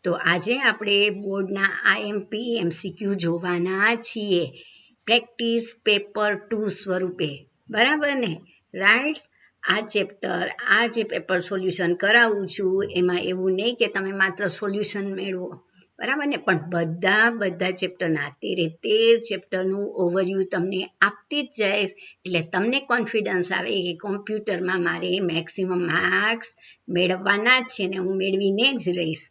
તો આજે આપણે બોર્ડના આઈએમપી એમસીક્યુ જોવાના છીએ પ્રેક્ટિસ પેપર 2 સ્વરૂપે, બરાબર ને? રાઈટ. આ ચેપ્ટર આ જે પેપર સોલ્યુશન કરાવું છું એમાં એવું નહીં કે તમે માત્ર સોલ્યુશન મેળવો, બરાબર ને, પણ બધા ચેપ્ટરના 13 ચેપ્ટરનું ઓવરવ્યૂ તમને આપતી જ જાય, એટલે તમને કોન્ફિડન્સ આવે કે કોમ્પ્યુટરમાં મારે મેક્સિમમ માર્ક્સ મેળવવાના જ છે ને હું મેળવીને જ રહીશ.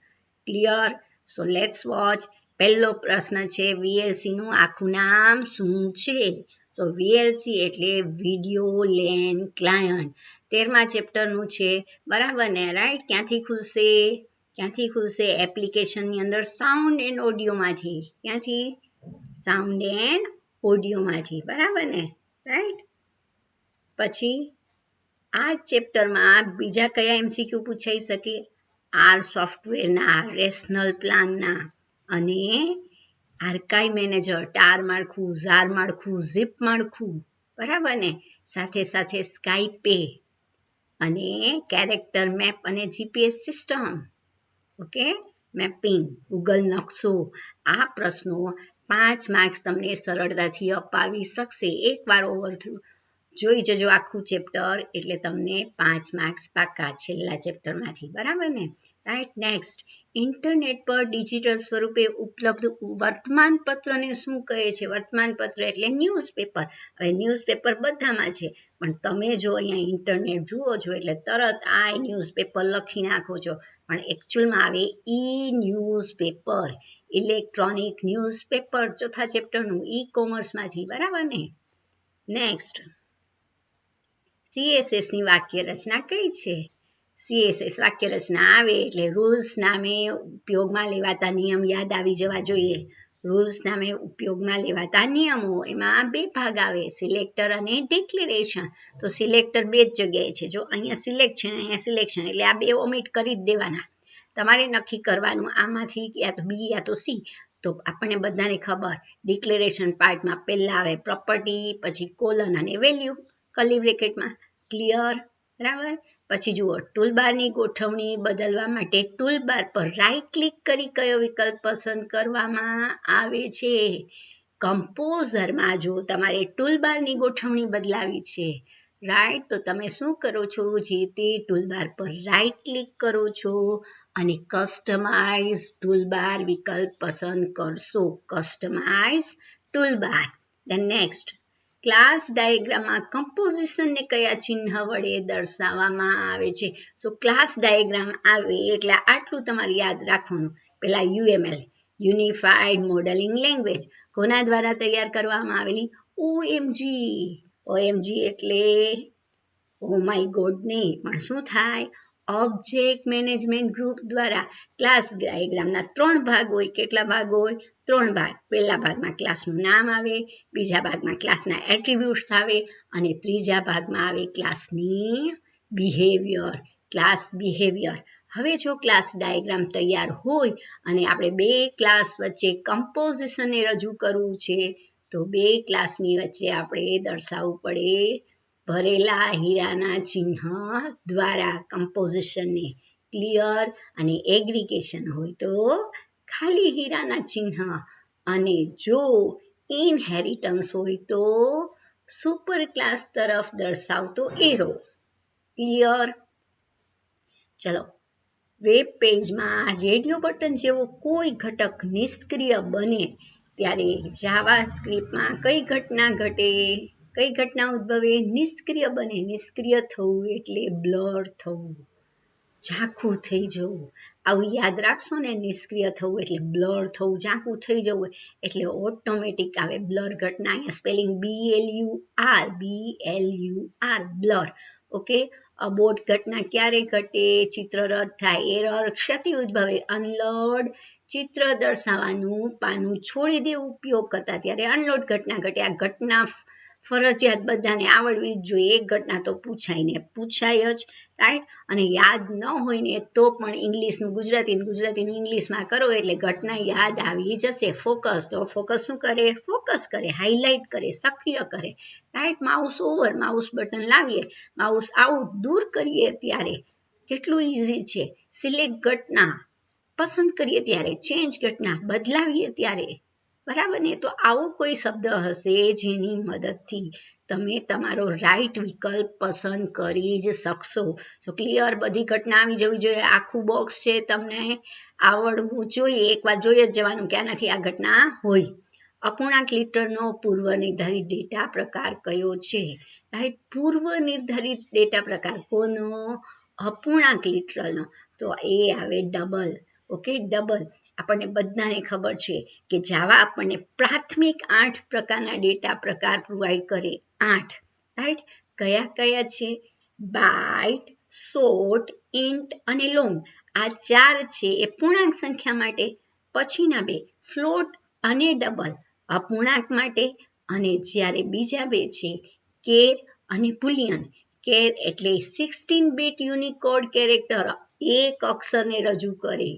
ક્લિયર? So let's watch. પહેલો પ્રશ્ન છે, વીએલસી નું આખું નામ શું છે? સો વીએલસી એટલે વિડીયો લેન ક્લાયન્ટ. 13મા ચેપ્ટરનું છે, બરાબર ને? રાઈટ. ક્યાંથી ખુલશે? એપ્લિકેશનની અંદર સાઉન્ડ એન્ડ ઓડિયોમાંથી. ક્યાંથી? સાઉન્ડ એન્ડ ઓડિયોમાંથી, બરાબર ને? રાઈટ. પછી આ ચેપ્ટરમાં બીજા કયા એમસીક્યુ પૂછાઈ શકે? આર સોફ્ટવેરના, રેશનલ પ્લાનના અને આર્કાઇવ મેનેજર, ટાર માળખું, ઝાર માળખું, ઝીપ માળખું, બરાબર ને? સાથે સ્કાયપે અને કેરેક્ટર મેપ અને GPS system. Okay, mapping, Google નકશો. આ પ્રશ્નો 5 માર્ક્સ તમને સરળતાથી અપાવી શકશે. એકવાર ઓવરથ્રુ જોઈ જજો આખું ચેપ્ટર, એટલે તમને 5 માર્ક્સ પાકા છેલ્લા ચેપ્ટરમાંથી, બરાબર ને? રાઈટ. નેક્સ્ટ, ઇન્ટરનેટ પર ડિજિટલ સ્વરૂપે ઉપલબ્ધ વર્તમાન પત્રને શું કહે છે? વર્તમાન પત્ર એટલે ન્યૂઝપેપર. હવે ન્યૂઝપેપર બધામાં છે, પણ તમે જો અહીંયા ઇન્ટરનેટ જુઓ છો એટલે તરત આ ન્યૂઝપેપર લખી નાખો છો, પણ એકચ્યુઅલમાં આવે ઈ ન્યૂઝપેપર, ઇલેક્ટ્રોનિક ન્યૂઝપેપર. ચોથા ચેપ્ટરનું ઈ કોમર્સમાંથી, બરાબર ને? નેક્સ્ટ, CSS ની વાક્ય રચના કઈ છે? CSS વાક્ય રચના આવે એટલે રૂલ્સ નામે ઉપયોગમાં લેવાતા નિયમ યાદ આવી જવા જોઈએ. રૂલ્સ નામે ઉપયોગમાં લેવાતા નિયમો, એમાં 2 ભાગ આવે, સિલેક્ટર અને ડિક્લેરેશન. તો સિલેક્ટર 2 જ જગ્યાએ છે. જો અહીંયા સિલેક્ટ છે, અહીંયા સિલેક્શન, એટલે આ 2 ઓમિટ કરી જ દેવાના. તમારે નક્કી કરવાનું આમાંથી યા તો બી યા તો સી. તો આપણને બધાને ખબર, ડિક્લેરેશન પાર્ટમાં પહેલા આવે પ્રોપર્ટી, પછી કોલન અને વેલ્યુ કર્લી બ્રેકેટમાં. ક્લિયર? બરાબર. પછી જુઓ, ટૂલબારની ગોઠવણી બદલવા માટે ટૂલબાર પર રાઈટ ક્લિક કરી કયો વિકલ્પ પસંદ કરવામાં આવે છે? કમ્પોઝરમાં જો તમારે ટૂલબારની ગોઠવણી બદલાવી છે, રાઈટ, તો તમે શું કરો છો? જે તે ટૂલબાર પર રાઈટ ક્લિક કરો છો અને કસ્ટમાઇઝ ટૂલબાર વિકલ્પ પસંદ કરશો. Customize toolbar. Then next, class ડાયાગ્રામમાં કમ્પોઝિશનને કયા ચિહ્ન વડે દર્શાવવામાં આવે છે? સો ક્લાસ ડાયાગ્રામ આવે એટલે આટલું તમારે યાદ રાખવાનું. પહેલા UML, યુનિફાઈડ મોડેલિંગ લેંગ્વેજ, કોના દ્વારા તૈયાર કરવામાં આવેલી? OMG એટલે ઓ માય ગોડ નહીં, પણ શું થાય? ઓબ્જેક્ટ મેનેજમેન્ટ ગ્રુપ દ્વારા. ક્લાસ ડાયાગ્રામના 3 ભાગ હોય. કેટલા ભાગ હોય? 3 ભાગ. પહેલા ભાગમાં ક્લાસનું નામ આવે, બીજા ભાગમાં ક્લાસના એટ્રીબ્યુટ્સ આવે અને ત્રીજા ભાગમાં આવે ક્લાસની બિહેવિયર. Class behaviour. હવે જો ક્લાસ ડાયાગ્રામ તૈયાર હોય અને આપણે 2 ક્લાસ વચ્ચે કમ્પોઝિશનને રજૂ કરવું છે, તો 2 ક્લાસની વચ્ચે આપણે દર્શાવવું પડે ભરેલા હીરાના ચિહ્ન દ્વારા કમ્પોઝિશનને. ક્લિયર? અને એગ્રીગેશન હોય તો ખાલી હીરાના ચિહ્ન, અને જો ઇનહેરિટન્સ હોય તો સુપર ક્લાસ તરફ દર્શાવતો એરો. ક્લિયર? ચલો, વેબ પેજમાં રેડિયો બટન જેવો કોઈ ઘટક નિષ્ક્રિય બને ત્યારે જાવાસ્ક્રિપ્ટમાં કઈ ઘટના ઘટે? કઈ ઘટના ઉદ્ભવે? નિષ્ક્રિય બને. નિષ્ક્રિય થવું એટલે બ્લર થવું, ઝાંખું થઈ જવું. આવું યાદ રાખશો ને, નિષ્ક્રિય થવું એટલે બ્લર થવું, ઝાંખું થઈ જવું, એટલે ઓટોમેટિક આવે બ્લર ઘટના. અહીંયા spelling BLUR, blur. Okay, abort ઘટના ક્યારે ઘટે? ચિત્ર રદ થાય, એરર, ક્ષતિ ઉદ્ભવે, અનલોડ, ચિત્ર દર્શાવવાનું પાનું છોડી દેવું ઉપયોગ કરતા ત્યારે અનલોડ ઘટના ઘટે. આ ઘટના ફરજિયાત બધાને આવડવી જ જોઈએ. એક ઘટના તો પૂછાય જ, રાઈટ. અને યાદ ન હોય ને તો પણ ઇંગ્લિશનું ગુજરાતીનું ઇંગ્લિશમાં કરો એટલે ઘટના યાદ આવી જશે. ફોકસ, તો ફોકસ શું કરે? ફોકસ કરે, હાઇલાઇટ કરે, સક્રિય કરે, right. Mouse over, mouse button લાવીએ, માઉસ આઉટ, દૂર કરીએ ત્યારે કેટલું ઇઝી છે. સિલેક્ટ ઘટના, પસંદ કરીએ ત્યારે, ચેન્જ ઘટના બદલાવીએ ત્યારે, બરાબર ને? તો આવો કોઈ શબ્દ હશે જેની મદદથી તમે તમારો રાઈટ વિકલ્પ પસંદ કરી જ શકશો. સો ક્લિયર, બધી ઘટના આવી જવી જોઈએ. આખું બોક્સ છે તમને આવડવું જોઈએ. એકવાર જોઈએ જ જવાનું કે આનાથી આ ઘટના હોય. અપૂર્ણાંક લીટરનો પૂર્વ નિર્ધારિત ડેટા પ્રકાર કયો છે? રાઈટ, પૂર્વ નિર્ધારિત ડેટા પ્રકાર કોનો? અપૂર્ણાંક લીટરનો. તો એ આવે ડબલ. Okay, double. આપણને બધાને ખબર છે કે જાવા આપણને પ્રાથમિક 8 પ્રકારના ડેટા પ્રકાર પ્રોવાઈડ કરે. 8, રાઈટ. કયા કયા છે? બાઇટ, શોર્ટ, ઇન્ટ અને લોંગ. આ 4 છે એ પૂર્ણાંક સંખ્યા માટે. પછીના 2 ફ્લોટ અને ડબલ અપૂર્ણાંક માટે. અને જ્યારે બીજા 2 છે કેર અને બુલિયન. કેર એટલે 16-bit યુનિકોડ કેરેક્ટર, એક અક્ષરને રજૂ કરે.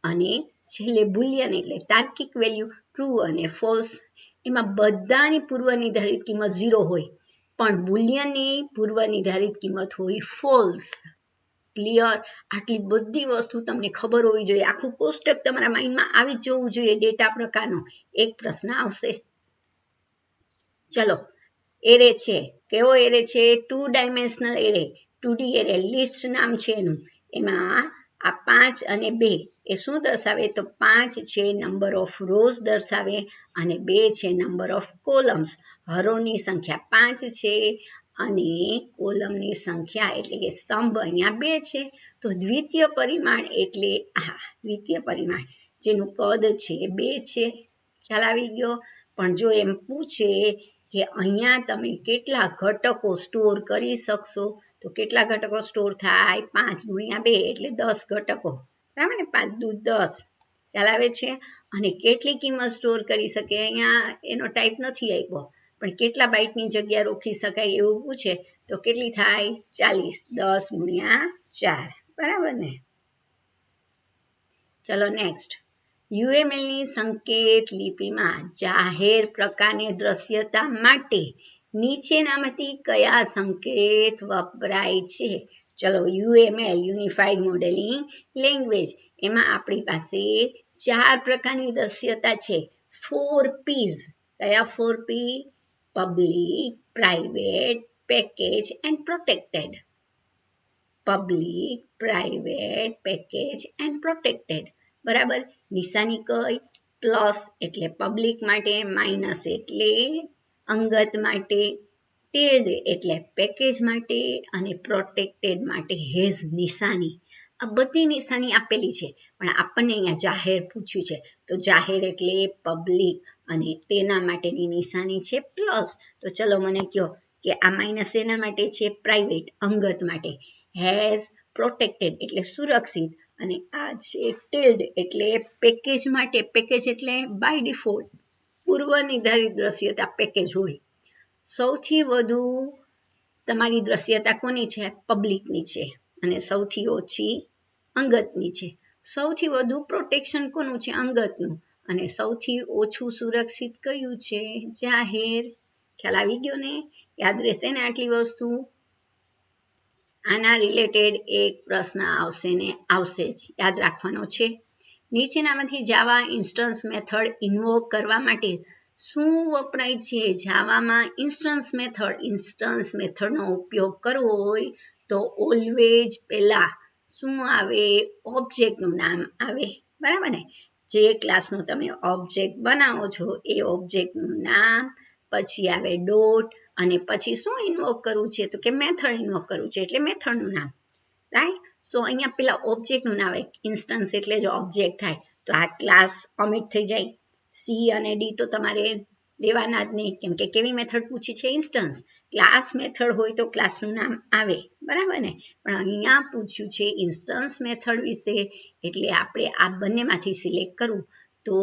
અને છેલ્લે બુલિયન એટલે તાર્કિક વેલ્યુ, ટ્રુ અને ફોલ્સ. એમાં બધાની પૂર્વ નિર્ધારિત કિંમત 0 હોય, પણ બુલિયનની પૂર્વ નિર્ધારિત કિંમત હોય ફોલ્સ. ક્લિયર? આટલી બધી વસ્તુ તમને ખબર હોવી જોઈએ. આખું કોષ્ટક તમારા માઇન્ડમાં આવી જ જવું જોઈએ ડેટા પ્રકારનો. એક પ્રશ્ન આવશે. ચલો, એરે છે. કેવો એરે છે? 2 dimensional array, 2D array. List નામ છે એનું. એમાં આ 5 અને 2 એ શું દર્શાવે? તો 5 છે નંબર ઓફ રોઝ દર્શાવે અને 2 છે નંબર ઓફ કોલમ્સ. હરોની સંખ્યા 5 છે અને કોલમની સંખ્યા એટલે કે સ્તંભ અહીંયા 2 છે. તો દ્વિતીય પરિમાણ એટલે દ્વિતીય પરિમાણ જેનું કદ છે 2 છે. ખ્યાલ આવી ગયો? પણ જો એમ પૂછે કે અહીંયા તમે કેટલા ઘટકો સ્ટોર કરી શકશો, તો કેટલા ઘટકો સ્ટોર થાય? 5 ગુણ્યા 2 એટલે 10 ઘટકો. બરાબર ને? 5 દુ 10. ખ્યાલ આવે છે? અને કેટલી કિંમત સ્ટોર કરી શકે? અહીંયા એનો ટાઈપ નથી આપ્યો, પણ કેટલા બાઇટની જગ્યા રોકી શકાય એવું પૂછે તો કેટલી થાય? 40. 10 ગુણ્યા 4. બરાબર ને? ચલો નેક્સ્ટ. UMLની સંકેત લિપિમાં જાહેર પ્રકારની દ્રશ્યતા માટે નીચેનામાંથી કયા સંકેત વપરાય છે? ચલો, UML યુનિફાઈડ મોડેલિંગ લેંગ્વેજ. એમાં આપણી પાસે 4 પ્રકારની દ્રશ્યતા છે. 4 P's. કયા 4 P? Public, private, package and protected. Public, private, package and protected. બરાબર. નિશાની કઈ? પ્લસ એટલે પબ્લિક માટે, માઇનસ એટલે અંગત માટે, ટિલ્ડ એટલે પેકેજ માટે અને પ્રોટેક્ટેડ માટે હેઝ નિશાની. આ બધી નિશાની આપેલી છે, પણ આપણને અહીંયા જાહેર પૂછ્યું છે. તો જાહેર એટલે પબ્લિક અને તેના માટેની નિશાની છે પ્લસ. તો ચલો મને કહો કે આ માઇનસ એના માટે છે પ્રાઇવેટ, અંગત માટે. હેઝ પ્રોટેક્ટેડ એટલે સુરક્ષિત અને આ છે ટિલ્ડ એટલે પેકેજ માટે. પેકેજ એટલે બાય ડિફોલ્ટ પૂર્વ નિર્ધારિત દ્રશ્યતા પેકેજ હોય. સૌથી વધુ તમારી દ્રશ્યતા કોની છે? પબ્લિકની છે અને સૌથી ઓછી અંગતની છે. સૌથી વધુ પ્રોટેક્શન કોનું છે? અંગતનું. અને સૌથી ઓછું સુરક્ષિત કયું છે? જાહેર. ખ્યાલ આવી ગયો ને? યાદ રહેશે ને આટલી વસ્તુ? આના રિલેટેડ એક પ્રશ્ન આવશે ને આવશે જ, યાદ રાખવાનો છે. નીચેનામાંથી જાવા ઇન્સ્ટન્સ મેથડ ઇન્વોક કરવા માટે શું વપરાય છે? જાવામાં ઇન્સ્ટન્સ મેથડનો ઉપયોગ કરવો હોય તો ઓલવેજ પહેલા શું આવે? ઓબ્જેક્ટનું નામ આવે. બરાબર ને? જે ક્લાસનો તમે ઓબ્જેક્ટ બનાવો છો એ ઓબ્જેક્ટનું નામ, પછી આવે ડોટ અને પછી શું ઇન્વોક કરવું છે? તો કે મેથડ ઇન્વોક કરવું છે એટલે મેથડનું નામ. રાઈટ? સો અહીંયા પેલા ઓબ્જેક્ટનું નામ આવે. ઇન્સ્ટન્સ એટલે જ ઓબ્જેક્ટ થાય. તો આ ક્લાસ ઓમિટ થઈ જાય. સી અને ડી તો તમારે લેવાના જ નહીં, કેમ કે કેવી મેથડ પૂછી છે? ઇન્સ્ટન્સ. ક્લાસ મેથડ હોય તો ક્લાસનું નામ આવે. બરાબર ને? પણ અહીંયા પૂછ્યું છે ઇન્સ્ટન્સ મેથડ વિશે, એટલે આપણે આ બંનેમાંથી સિલેક્ટ કરવું. તો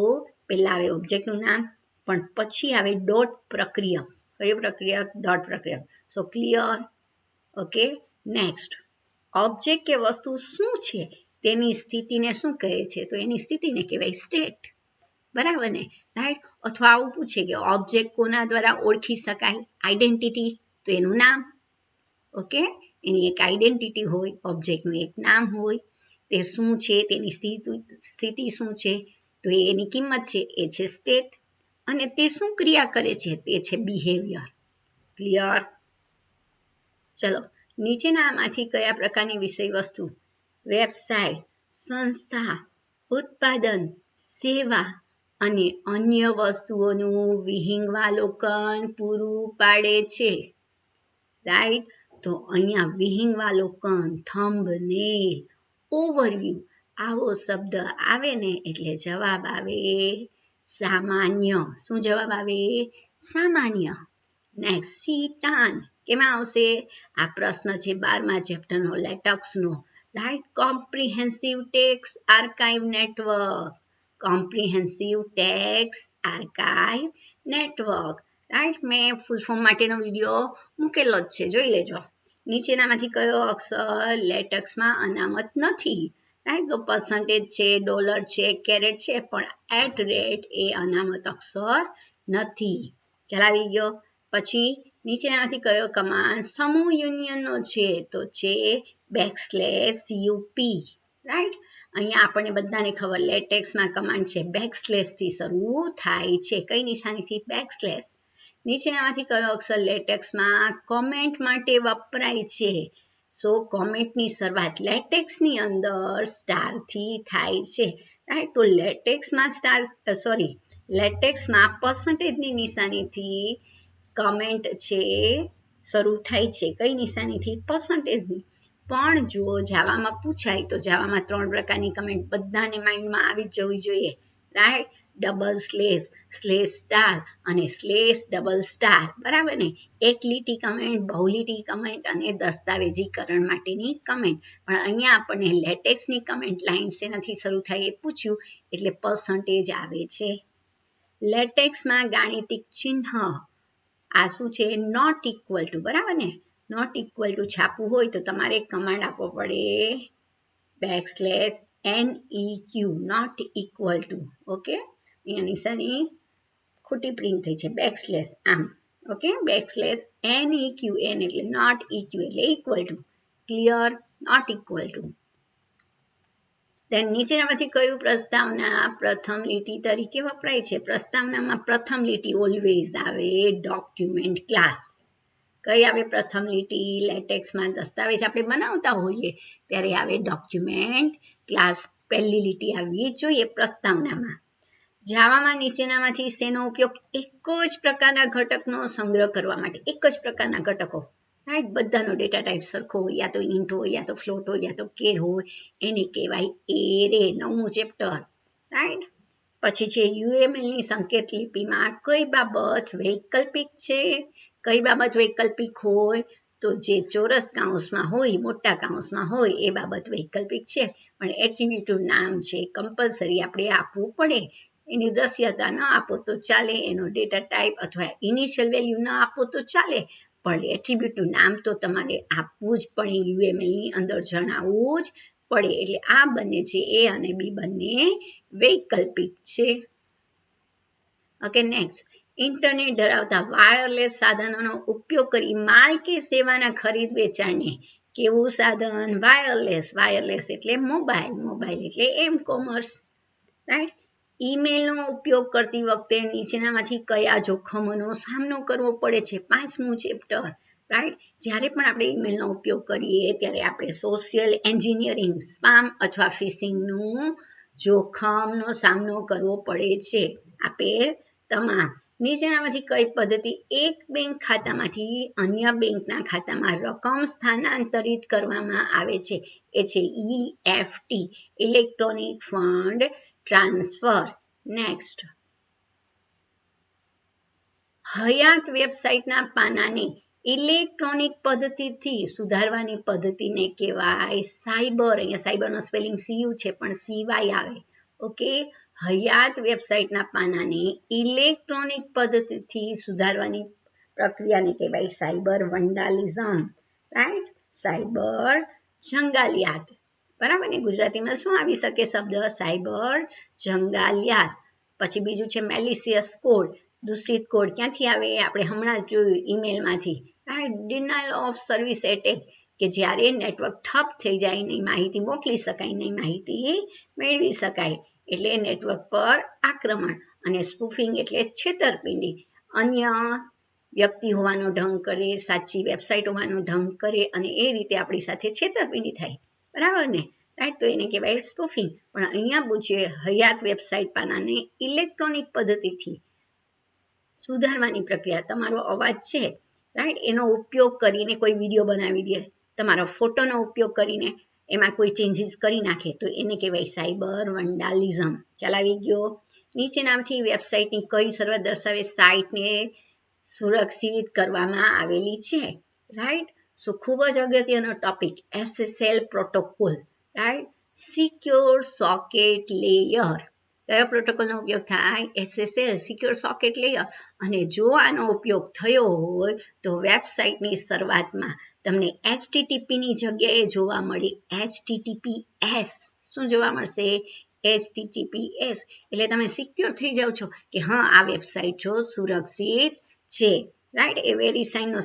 પહેલા આવે ઓબ્જેક્ટનું નામ, પણ પછી આવે ડોટ પ્રક્રિયક. કયો પ્રક્રિયક? ડોટ પ્રક્રિયક. સો ક્લિયર? ઓકે. નેક્સ્ટ. ઓબ્જેક્ટ કે વસ્તુ શું છે તેની સ્થિતિને શું કહે છે? તો એની સ્થિતિને કહેવાય સ્ટેટ. બરાબર ને? રાઈટ? અથવા આવું પૂછે કે ઓબ્જેક્ટ કોના દ્વારા ઓળખી શકાય? આઈડેન્ટિટી. તો એનું નામ. ઓકે. એની એક આઈડેન્ટિટી હોય, ઓબ્જેક્ટનું એક નામ હોય. તે શું છે, તેની સ્થિતિ શું છે, તો એની કિંમત છે એ છે સ્ટેટ, અને તે શું ક્રિયા કરે છે તે છે બિહેવિયર. ક્લિયર? ચલો, નીચેનામાંથી કયા પ્રકારની વિષય વસ્તુ વેબસાઇટ, સંસ્થા, ઉત્પાદન, સેવા અને અન્ય વસ્તુઓનું વિહંગાવલોકન પૂરું પાડે છે? રાઈટ? તો અહીંયા વિહંગાવલોકન, થંબનેલ, ઓવરવ્યૂ આવો શબ્દ આવે ને એટલે જવાબ આવે સામાન્ય. શું જવાબ આવે? સામાન્ય. નેક્સ્ટ, શીટાન કેમાં આવશે? આ પ્રશ્ન છે 12મા ચેપ્ટરનો લેટેક્સનો. Right? Comprehensive text archive network. Comprehensive text archive network. Right? મેં ફૂલ ફોર્મ માટેનો વિડીયો મૂકેલો જ છે, જોઈ લેજો. નીચેનામાંથી કયો અક્ષર લેટેક્સમાં અનામત નથી? રાઈટ? તો પર્સન્ટેજ છે, ડોલર છે, કેરેટ છે, પણ @ એ અનામત અક્ષર નથી. ખ્યાલ આવી ગયો? પછી નીચેનામાંથી કયો કમાન્ડ સમૂહ યુનિયનનો છે? તો છે \UP. રાઈટ? અહીંયા આપણને બધાને ખબર લેટેક્સમાં કમાન્ડ છે બેકસ્લેશથી શરૂ થાય છે. કઈ નિશાનીથી? બેકસ્લેશ. નીચેનામાંથી કયો અક્ષર લેટેક્સમાં કોમેન્ટ માટે વપરાય છે? સો કોમેન્ટની શરૂઆત લેટેક્સની અંદર સ્ટારથી થાય છે. રાઈટ? તો લેટેક્સમાં પર્સન્ટેજની નિશાનીથી કમેન્ટ છે શરૂ થાય છે. કઈ નિશાનીથી? પર્સન્ટેજની. પણ જો જાવામાં પૂછાય તો જાવામાં 3 પ્રકારની કમેન્ટ બધાને માઇન્ડમાં આવી જવી જોઈએ. Right? Double slash, slash star અને સ્લેશ ડબલ સ્ટાર. બરાબર ને? એક લીટી કમેન્ટ, બહુલીટી કમેન્ટ અને દસ્તાવેજીકરણ માટેની કમેન્ટ. પણ અહીંયા આપણને લેટેક્સની કમેન્ટ લાઈન શેનાથી શરૂ થાય એ પૂછ્યું એટલે પર્સન્ટેજ આવે છે. લેટેક્સમાં ગાણિતિક ચિહ્ન આ શું છે? Not equal to. બરાબર ને? નોટ ઇક્વલ ટુ છાપવું હોય તો તમારે કમાન્ડ આપવો પડે \NEQ, not equal to. Okay? અહીંયા નિશાની ખોટી પ્રિન્ટ થઈ છે, બેકસ્લેશ આમ. ઓકે? બેકસ્લેશ NEQ, N એટલે નોટ EQ એટલે equal to. Clear? Not equal to. નીચેનામાંથી કયું પ્રસ્તાવના પ્રથમ લીટી તરીકે વપરાય છે? પ્રસ્તાવનામાં પ્રથમ લીટી ઓલવેઝ આવે ડોક્યુમેન્ટ ક્લાસ. કઈ આવે પ્રથમ લીટી? લેટેક્સમાં દસ્તાવેજ આપણે બનાવતા હોઈએ ત્યારે આવે ડોક્યુમેન્ટ ક્લાસ. પહેલી લીટી આવવી જોઈએ પ્રસ્તાવનામાં. જાવામાં નીચેનામાંથી શેનો ઉપયોગ એક જ પ્રકારના ઘટકનો સંગ્રહ કરવા માટે? એક જ પ્રકારના ઘટકો. રાઈટ? બધાનો ડેટા ટાઈપ સરખો હોય, યા તો ઇન્ટ હોય, યા તો ફ્લોટ હોય, યા તો કેર હોય, એને કહેવાય એરે. 9મું ચેપ્ટર. રાઈટ? પછી છે UMLની સંકેત લિપિમાં કઈ બાબત વૈકલ્પિક છે? કઈ બાબત વૈકલ્પિક હોય? તો જે ચોરસ કૌંસમાં હોય, મોટા કૌંસમાં હોય એ બાબત વૈકલ્પિક છે. પણ એટ્રીબ્યુટનું નામ છે કમ્પલસરી આપણે આપવું પડે. એની દ્રશ્યતા ન આપો તો ચાલે, એનો ડેટા ટાઈપ અથવા ઇનિશિયલ વેલ્યુ ન આપો તો ચાલે, પણ એટ્રીબ્યુટનું નામ તો તમારે આપવું જ પડે, UMLની અંદર જણાવવું જ પડે. એટલે આ બંને છે A અને B બંને વૈકલ્પિક છે. Okay, next. ઇન્ટરનેટ ધરાવતા વાયરલેસ સાધનોનો ઉપયોગ કરી માલ કે સેવાના ખરીદ વેચાણને કેવું સાધન? વાયરલેસ. વાયરલેસ એટલે મોબાઈલ. મોબાઈલ એટલે કોમર્સ. રાઈટ? ઈમેલનો ઉપયોગ કરતી વખતે નીચેનામાંથી કયા જોખમોનો સામનો કરવો પડે છે? 5મું ચેપ્ટર. રાઈટ? જ્યારે પણ આપણે ઈમેલનો ઉપયોગ કરીએ ત્યારે આપણે સોશિયલ એન્જિનિયરિંગ, સ્પામ અથવા ફિશિંગનું જોખમનો સામનો કરવો પડે છે. આપેલ તમામ નીચેનામાંથી કઈ પદ્ધતિ એક બેંક ખાતામાંથી અન્ય બેંકના ખાતામાં રકમ સ્થાનાંતરિત કરવામાં આવે છે? એ છે EFT, electronic fund transfer. Next. હયાત વેબસાઇટના પાનાને ઇલેક્ટ્રોનિક પદ્ધતિથી સુધારવાની પદ્ધતિને કહેવાય સાયબર. અહીંયા સાયબરનો સ્પેલિંગ CU છે પણ CY આવે. ઓકે? હયાત વેબસાઇટના પાનાને ઇલેક્ટ્રોનિક પદ્ધતિથી સુધારવાની પ્રક્રિયાને કહેવાય સાયબર વંડાલિઝમ. રાઈટ? સાયબર જંગાલિયાત. બરાબર ને? ગુજરાતીમાં શું આવી શકે શબ્દ? સાયબર જંગાલિયાત. પછી બીજું છે મેલિસિયસ કોડ. દૂષિત કોડ ક્યાંથી આવે? આપણે હમણાં જ જોયું ઈમેલમાંથી. Right? Denial of service attack. કે જ્યારે નેટવર્ક ઠપ થઈ જાય, નહીં માહિતી મોકલી શકાય, નહીં માહિતી મેળવી શકાય, એટલે નેટવર્ક પર આક્રમણ. અને સ્પૂફિંગ એટલે છેતરપિંડી. અન્ય વ્યક્તિ હોવાનો ઢંગ કરે, સાચી વેબસાઇટ હોવાનો ઢંગ કરે અને એ રીતે આપણી સાથે છેતરપિંડી થાય, બરાબર ને, રાઈટ? તો એને કહેવાય સ્પૂફિંગ. પણ અહીંયા પૂછીએ હયાત વેબસાઇટ પાનાને ઇલેક્ટ્રોનિક પદ્ધતિથી સુધારવાની પ્રક્રિયા. તમારો અવાજ છે, રાઈટ, એનો ઉપયોગ કરીને કોઈ વિડીયો બનાવી દે, તમારા ફોટોનો ઉપયોગ કરીને એમાં કોઈ ચેન્જીસ કરી નાખે, તો એને કહેવાય સાયબર વંડાલિઝમ. ખ્યાલ આવી ગયો? નીચેનામાંથી વેબસાઇટની કઈ શરૂઆત દર્શાવે સાઇટને સુરક્ષિત કરવામાં આવેલી છે, રાઈટ? સો ખૂબ જ અગત્યનો topic SSL protocol, right? Secure socket layer. કયો પ્રોટોકોલનો ઉપયોગ થાય? SSL, secure socket layer. અને જો આનો ઉપયોગ થયો હોય તો વેબસાઇટની શરૂઆતમાં તમને HTTP ની જગ્યાએ જોવા મળે HTTPS. શું જોવા મળશે? HTTPS. એટલે તમે સિક્યોર થઈ જાઓ છો કે હા, આ વેબસાઇટ જો સુરક્ષિત છે, રાઈટ? એ વેરીસાઇનનો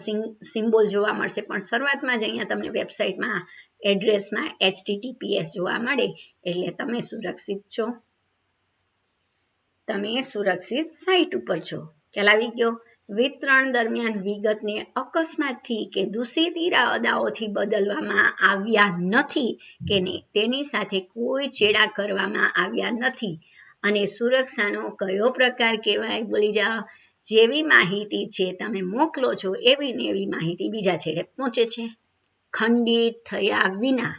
સિમ્બોલ જોવા મળશે, પણ શરૂઆતમાં જ અહીંયા તમને વેબસાઇટમાં એડ્રેસમાં HTTPS જોવા મળે, એટલે તમે સુરક્ષિત છો, તમે સુરક્ષિત સાઇટ ઉપર છો. ખ્યાલ આવી ગયો? વિતરણ દરમિયાન વિગતને અકસ્માતથી કે દૂષિત ઇરાદાઓથી બદલવામાં આવ્યા નથી કે તેની સાથે કોઈ ચેડા કરવામાં આવ્યા નથી. અને સુરક્ષાનો કયો પ્રકાર કહેવાય? બોલી જાઓ. જેવી માહિતી છે તમે મોકલો છો એવી ને એવી માહિતી બીજા છેડે પહોંચે છે, ખંડિત થયા વિના,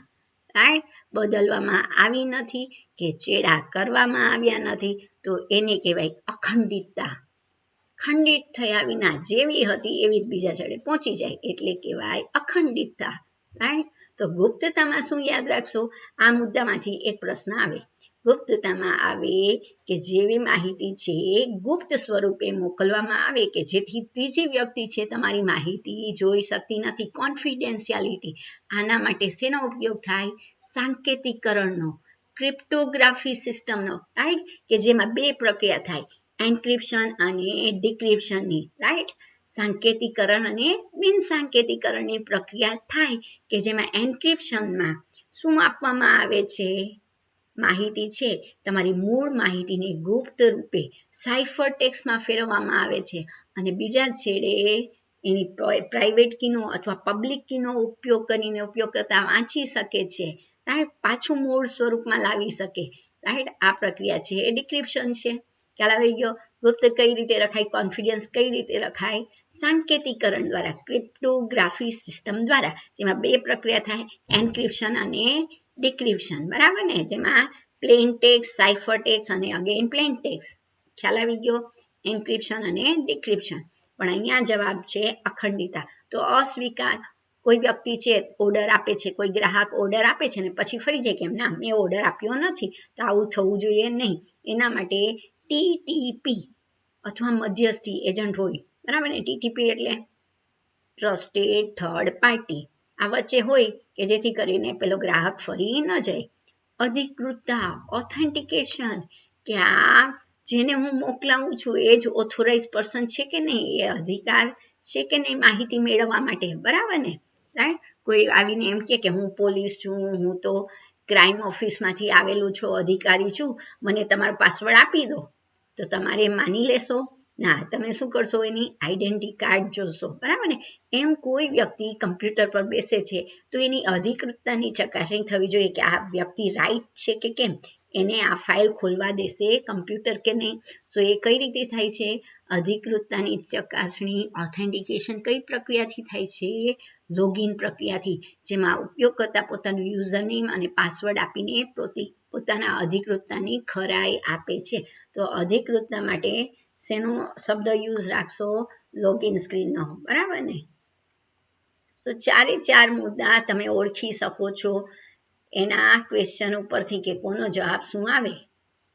રાઈટ? બદલવામાં આવી નથી કે ચેડા કરવામાં આવ્યા નથી, તો એને કહેવાય અખંડિતતા. ખંડિત થયા વિના જેવી હતી એવી જ બીજા છેડે પહોંચી જાય એટલે કહેવાય અખંડિતતા, રાઈટ? તો ગુપ્તતામાં શું યાદ રાખશો? આ મુદ્દામાંથી એક પ્રશ્ન આવે. ગુપ્તતામાં આવે કે જેવી માહિતી છે ગુપ્ત સ્વરૂપે મોકલવામાં આવે કે જેથી ત્રીજી વ્યક્તિ છે તમારી માહિતી જોઈ શકતી નથી, કોન્ફિડેન્શિયાલિટી. આના માટે શેનો ઉપયોગ થાય? સાંકેતિકરણનો, ક્રિપ્ટોગ્રાફી સિસ્ટમનો, રાઈટ? કે જેમાં બે પ્રક્રિયા થાય, એન્ક્રિપ્શન અને ડિક્રિપ્શનની, રાઈટ? સાંકેતિકરણ અને બિન સાંકેતિકરણની પ્રક્રિયા થાય કે જેમાં એન્ક્રિપ્શનમાં શું આપવામાં આવે છે? માહિતી છે તમારી મૂળ માહિતીને ગુપ્ત રૂપે સાઇફર ટેક્સ્ટમાં ફેરવવામાં આવે છે અને બીજા છેડે એની પ્રાઇવેટ કીનો અથવા પબ્લિક કીનો ઉપયોગ કરીને ઉપયોગકર્તા વાંચી શકે છે, રાઈટ? પાછું મૂળ સ્વરૂપમાં લાવી શકે, રાઈટ? આ પ્રક્રિયા છે એ ડિક્રિપ્શન છે. ખ્યાલ આવી ગયો? ગુપ્ત કઈ રીતે રખાય, કોન્ફિડન્સ કઈ રીતે રખાય? સાંકેતિકરણ દ્વારા, ક્રિપ્ટોગ્રાફી સિસ્ટમ દ્વારા, જેમાં બે પ્રક્રિયા થાય, એન્ક્રિપ્શન અને ડિક્રિપ્શન, બરાબર ને? જેમાં પ્લેન ટેક્સ્ટ, સાઇફર ટેક્સ્ટ અને અગેન પ્લેન ટેક્સ્ટ. ખ્યાલ આવી ગયો? એન્ક્રિપ્શન અને ડિક્રિપ્શન. પણ અહીંયા જવાબ છે અખંડિતતા. તો અસ્વીકાર, કોઈ વ્યક્તિ છે ઓર્ડર આપે છે, કોઈ ગ્રાહક ઓર્ડર આપે છે ને પછી ફરી જાય કે ના, મેં ઓર્ડર આપ્યો નથી, તો આવું થવું જોઈએ નહીં. એના માટે TTP અથવા મધ્યસ્થી એજન્ટ હોય, બરાબર ને? TTP એટલે ટ્રસ્ટેડ થર્ડ પાર્ટી. આ વચ્ચે હોય કે જેથી કરીને પેલો ગ્રાહક ફરી ન જાય. અધિકૃતતા, ઓથેન્ટિકેશન, કે આ જેને હું મોકલાવું છું એ જ ઓથોરાઇઝ પર્સન છે કે નહીં, એ અધિકાર છે કે નહીં માહિતી મેળવવા માટે, બરાબર ને, રાઈટ? કોઈ આવીને એમ કે હું પોલીસ છું, હું તો ક્રાઇમ ઓફિસમાંથી આવેલું છું, અધિકારી છું, મને તમારો પાસવર્ડ આપી દો, તો તમારે માની લેશો? ના, તમે શું કરશો? એની આઈડેન્ટિટી કાર્ડ જોશો, બરાબર ને? એમ કોઈ વ્યક્તિ કમ્પ્યુટર પર બેસે છે તો એની અધિકૃતતાની ચકાસણી થવી જોઈએ કે આ વ્યક્તિ રાઈટ છે કે કેમ, એને આ ફાઇલ ખોલવા દેશે કમ્પ્યુટર કે નહીં. સો એ કઈ રીતે થાય છે? અધિકૃતતાની ચકાસણી, ઓથેન્ટિકેશન કઈ પ્રક્રિયાથી થાય છે? લોગિન પ્રક્રિયાથી, જેમાં ઉપયોગકર્તા પોતાનું યુઝરનેમ અને પાસવર્ડ આપીને પોતાના અધિકૃતતાની ખરાઈ આપે છે. તો અધિકૃતતા માટે શેનો શબ્દ યુઝ રાખશો? લોગિન સ્ક્રીનનો, બરાબર ને? તો ચારે ચાર મુદ્દા તમે ઓળખી શકો છો એના ક્વેશ્ચન ઉપરથી કે કોનો જવાબ શું આવે.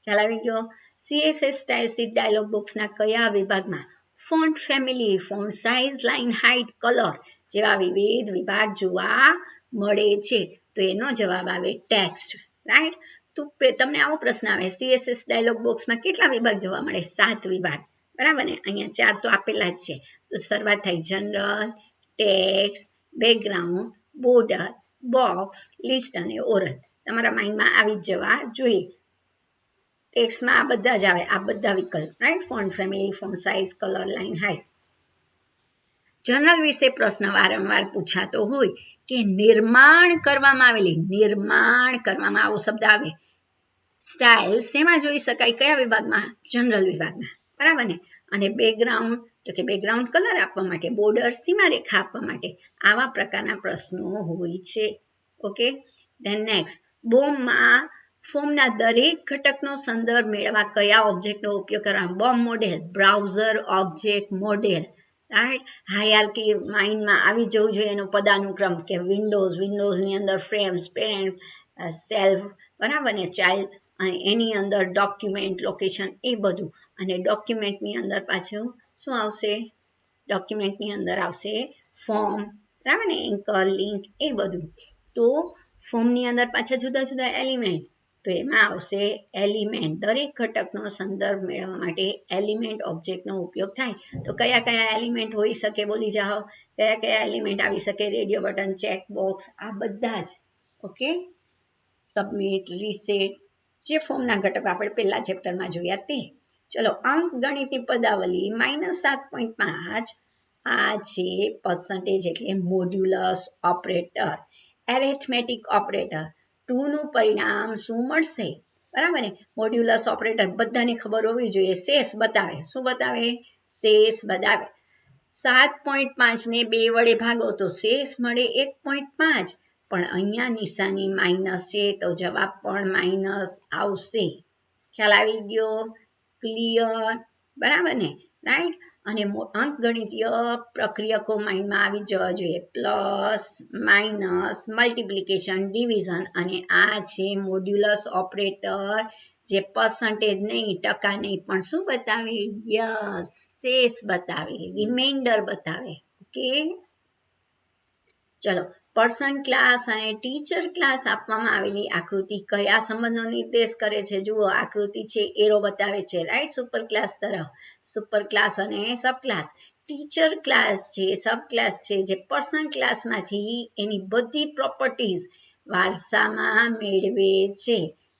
ખ્યાલ આવી ગયો? CSS સ્ટાઇલ શીટ ડાયલોગ બોક્સના કયા વિભાગમાં font family, font size, line height, colour જેવા વિવિધ વિભાગ જોવા મળે છે? તો એનો જવાબ આવે ટેક્સ્ટ, રાઈટ? તો તમને આવો પ્રશ્ન આવે, CSS ડાયલોગ બોક્સમાં કેટલા વિભાગ જોવા મળે? 7 વિભાગ, બરાબર ને? અહીંયા 4 તો આપેલા જ છે. તો શરૂઆત થાય general, text, background, border, box, list અને ઓરલ તમારા માઇન્ડમાં આવી જ જવા જોઈએ. ટેક્સ્ટમાં આ બધા જ આવે, આ બધા વિકલ્પ, right? Font family, font size, colour, line, height. Journal વિશે પ્રશ્ન વારંવાર પૂછાતો હોય કે નિર્માણ કરવામાં આવો શબ્દ આવે. સ્ટાઇલ શેમાં જોઈ શકાય? કયા વિભાગમાં? જનરલ વિભાગમાં, બરાબર ને? અને બેકગ્રાઉન્ડ તો કે બેકગ્રાઉન્ડ કલર આપવા માટે, બોર્ડર સીમારેખા આપવા માટે, આવા પ્રકારના પ્રશ્નો હોય છે. ઓકે, ધેન નેક્સ્ટ, બોમ્બમાં ફોર્મના દરેક ઘટકનો સંદર્ભ મેળવવા કયા ઓબ્જેક્ટનો ઉપયોગ કરવા? બોમ્બ model, browser object model, right? Hierarchy માઇન્ડમાં આવી જવું જોઈએ એનો પદાનુક્રમ કે વિન્ડોઝની અંદર ફ્રેમ્સ, પેરેન્ટ, સેલ્ફ, બરાબર ને? ચાઇલ્ડ, અને એની અંદર ડોક્યુમેન્ટ, લોકેશન, એ બધું. અને ડોક્યુમેન્ટની અંદર પાછું શું આવશે? ડોક્યુમેન્ટની અંદર આવશે ફોર્મ, બરાબર ને? એન્કર, લિંક, એ બધું. તો ફોર્મની અંદર પાછા જુદા જુદા એલિમેન્ટ, તો એમાં આવશે એલિમેન્ટ. દરેક ઘટકનો સંદર્ભ મેળવવા માટે એલિમેન્ટ ઓબ્જેક્ટનો ઉપયોગ થાય. તો કયા કયા એલિમેન્ટ હોઈ શકે? બોલી જાઓ, કયા કયા એલિમેન્ટ આવી શકે? રેડિયો બટન, ચેક બોક્સ, આ બધા જ. ઓકે, સબમિટ, રીસેટ, જે ફોર્મના ઘટકો આપણે પહેલા ચેપ્ટરમાં જોયા તે. ચલો, અંકગણિતની પદાવલી -7.5. આ છે પર્સન્ટેજ એટલે મોડ્યુલસ ઓપરેટર, એરેથમેટિક ઓપરેટર. 2 નું પરિણામ શું મળશે? બરાબર ને? મોડ્યુલસ ઓપરેટર બધાને ખબર હોવી જોઈએ. શેષ બતાવે. શું બતાવે? શેષ બતાવે. 7.5 ને 2 વડે ભાગો તો શેષ મળે 1.5. પણ અહીંયા નિશાની માઇનસ છે તો જવાબ પણ માઇનસ આવશે. ખ્યાલ આવી ગયો? ક્લિયર? બરાબર ને? રાઈટ? અને અંકગણિતીય પ્રક્રિયકો માઇન્ડમાં આવી જવા જોઈએ. પ્લસ, માઇનસ, મલ્ટિપ્લિકેશન, ડિવિઝન, અને આ છે મોડ્યુલસ ઓપરેટર, જે પર્સન્ટેજ નહીં, ટકા નહીં, પણ શું બતાવે? યસ, શેષ બતાવે, રિમાઇન્ડર બતાવે. ઓકે, ચલો, પર્સન ક્લાસ અને ટીચર ક્લાસ આપવામાં આવેલી આકૃતિ કયા સંબંધનો નિર્દેશ કરે છે? જુઓ, આકૃતિ છે, એરો બતાવે છે, રાઈટ? સુપર ક્લાસ તરફ. સુપર ક્લાસ અને સબ ક્લાસ. ટીચર ક્લાસ છે, સબ ક્લાસ છે, જે પર્સન ક્લાસમાંથી એની બધી પ્રોપર્ટીઝ વારસામાં મેળવે છે,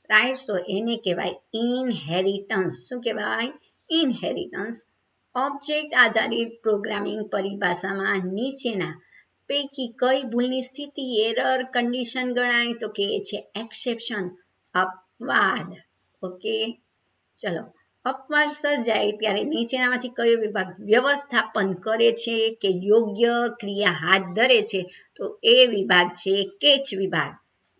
રાઈટ? સો એને કહેવાય ઇનહેરિટન્સ. શું કહેવાય? ઇનહેરિટન્સ. ઓબ્જેક્ટ આધારિત પ્રોગ્રામિંગ પરિભાષામાં નીચેના પૈકી કઈ ભૂલની સ્થિતિ એરર કન્ડિશન ગણાય? તો કે છે એક્સેપ્શન, અપવાદ. ઓકે, ચલો, અપવાદ સર્જાય ત્યારે નીચેનામાંથી કયો વિભાગ વ્યવસ્થાપન કરે છે કે યોગ્ય ક્રિયા હાથ ધરે છે? તો એ વિભાગ છે કેચ વિભાગ,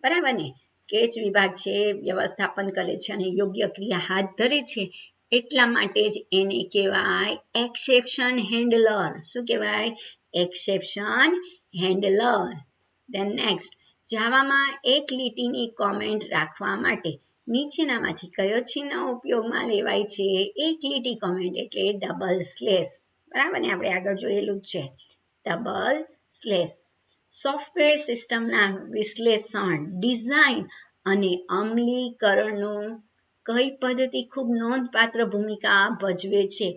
બરાબર ને? કેચ વિભાગ છે વ્યવસ્થાપન કરે છે અને યોગ્ય ક્રિયા હાથ ધરે છે, એટલા માટે જ એને કહેવાય એક્સેપ્શન હેન્ડલર. શું કહેવાય? Exception handler. ધેન નેક્સ્ટ, જાવામાં એક લીટીની કોમેન્ટ રાખવા માટે નીચેનામાંથી કયો ચિહ્ન ઉપયોગમાં લેવાય છે? એક લીટી કોમેન્ટ એટલે ડબલ સ્લેશ, બરાબર ને? આપણે આગળ જોયેલું જ છે, ડબલ સ્લેશ. સોફ્ટવેર સિસ્ટમના વિશ્લેષણ, ડિઝાઇન અને અમલીકરણનું કઈ પદ્ધતિ ખૂબ નોંધપાત્ર ભૂમિકા ભજવે છે?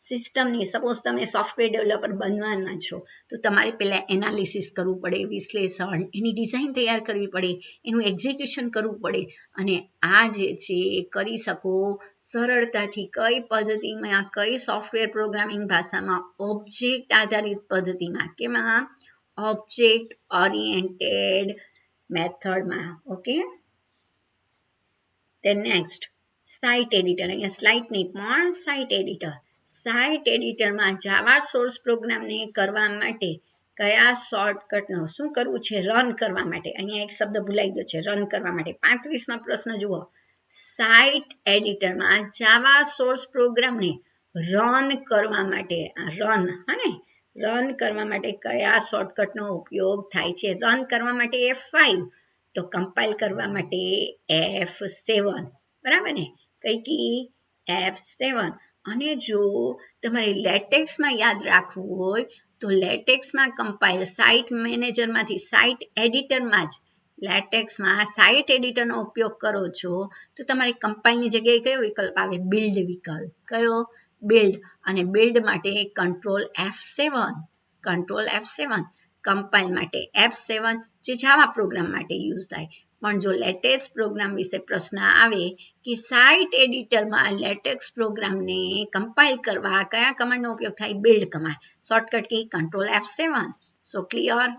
સિસ્ટમની, સપોઝ તમે સોફ્ટવેર ડેવલપર બનવાના છો તો તમારે પહેલાં એનાલિસિસ કરવું પડે, વિશ્લેષણ, એની ડિઝાઇન તૈયાર કરવી પડે, એનું એક્ઝિક્યુશન કરવું પડે, અને આ જે છે એ કરી શકો સરળતાથી કઈ પદ્ધતિમાં, કઈ સોફ્ટવેર પ્રોગ્રામિંગ ભાષામાં? ઓબ્જેક્ટ આધારિત પદ્ધતિમાં. કેમાં? ઓબ્જેક્ટ ઓરિએન્ટેડ મેથડમાં. Okay, then next, site editor. અહીંયા સ્લાઇટ નહીં પણ સાઇટ એડિટર. સાઇટ એડિટરમાં જાવા સોર્સ પ્રોગ્રામને કરવા માટે કયા શોર્ટકટનો શું કરવું છે? રન કરવા માટે. અહીંયા એક શબ્દ ભૂલાઈ ગયો છે, રન કરવા માટે. 35માં પ્રશ્ન જુઓ, સાઇટ એડિટરમાં જાવા સોર્સ પ્રોગ્રામને રન કરવા માટે, રન, હને, રન કરવા માટે કયા શોર્ટકટનો ઉપયોગ થાય છે? રન કરવા માટે F5, તો કમ્પાઇલ કરવા માટે F7, બરાબર ને? કઈ કી? F7. અને જો તમારે લેટેક્સમાં યાદ રાખવું હોય તો લેટેક્સમાં કમ્પાઇલ સાઇટ મેનેજરમાંથી, સાઇટ એડિટરમાં જ લેટેક્સમાં સાઇટ એડિટરનો ઉપયોગ કરો છો તો તમારે કમ્પાઇલની જગ્યાએ કયો વિકલ્પ આવે? બિલ્ડ વિકલ્પ. કયો? બિલ્ડ. અને બિલ્ડ માટે control F7, control F7. Compile માટે F7 જે જાવા પ્રોગ્રામ માટે યુઝ થાય. પણ જો લેટેક્સ પ્રોગ્રામ વિશે પ્રશ્ન આવે કે સાઇટ એડિટરમાં લેટેક્સ પ્રોગ્રામને કમ્પાઇલ કરવા કયા કમાન્ડનો ઉપયોગ થાય? Build command. Shortcut key control F7. So clear?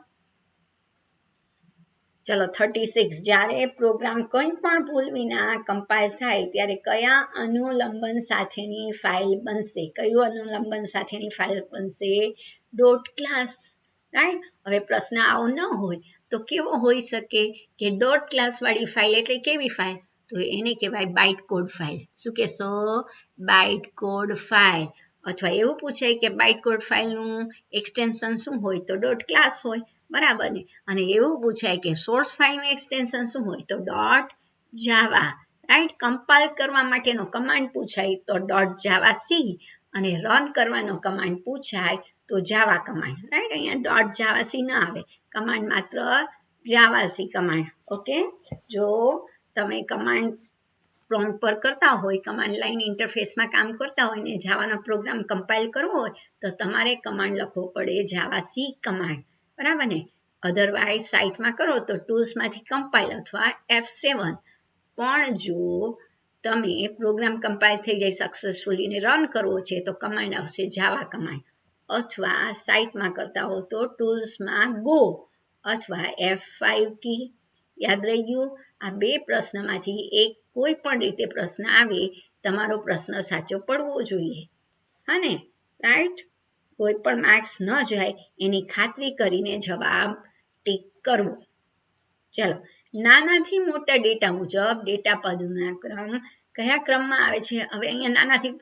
ચલો 36 જ્યારે પ્રોગ્રામ કંઈ પણ ભૂલ વિના કમ્પાઇલ થાય ત્યારે કયા અનુલંબન સાથેની ફાઇલ બનશે? કયું અનુલંબન સાથેની ફાઇલ બનશે? Dot class. રાઈટ? હવે પ્રશ્ન આવો ન હોય તો કેવો હોઈ શકે કે ડોટ ક્લાસ વાળી ફાઇલ એટલે કેવી ફાઇલ? તો એને કહેવાય બાઇટ કોડ ફાઇલ. શું કહેશો? Byte code file. અથવા એવું પૂછાય કે બાઇટ કોડ ફાઇલનું એક્સટેન્શન શું હોય? તો ડોટ ક્લાસ હોય. બરાબર ને? અને એવું પૂછાય કે સોર્સ ફાઇલનું એક્સટેન્શન શું હોય? તો ડોટ જાવા. રાઈટ? કમ્પાઇલ કરવા માટેનો કમાન્ડ પૂછાય તો ડોટ જાવા સી, અને રન કરવાનો કમાન્ડ પૂછાય તો જાવા કમાન્ડ. રાઈટ? અહીંયા ડોટ જાવા સી ન આવે, કમાન્ડ માત્ર જાવા સી કમાન્ડ. ઓકે? જો તમે કમાન્ડ પ્રોમ્પ્ટ પર કરતા હોય, કમાન્ડ લાઇન ઇન્ટરફેસમાં કામ કરતા હોય ને જાવાનો પ્રોગ્રામ કમ્પાઇલ કરવો હોય તો તમારે કમાન્ડ લખવો પડે જાવા સી કમાન્ડ. બરાબર ને? અધરવાઇઝ સાઇટમાં કરો તો ટૂલ્સમાંથી કમ્પાઇલ અથવા F7. પણ જો તમે પ્રોગ્રામ કમ્પાઇલ થઈ જાય સક્સેસફુલી ને રન કરવો છે તો કમાન્ડ આવશે જાવા કમાન્ડ. અથવા સાઇટમાં કરતા હો તો ટૂલ્સમાં ગો અથવા F5 કી. યાદ રહી ગયું? આ બે પ્રશ્નમાંથી એક કોઈ પણ રીતે પ્રશ્ન આવે, તમારો પ્રશ્ન સાચો પડવો જોઈએ. હા ને? રાઈટ? કોઈ પણ માર્ક્સ ન જાય એની ખાતરી કરીને જવાબ ટીક કરવો. ચલો, નાનાથી મોટા ડેટા મુજબ ડેટા પદના ક્રમ કયા ક્રમમાં આવે છે? હવે અહીંયા નાનાથી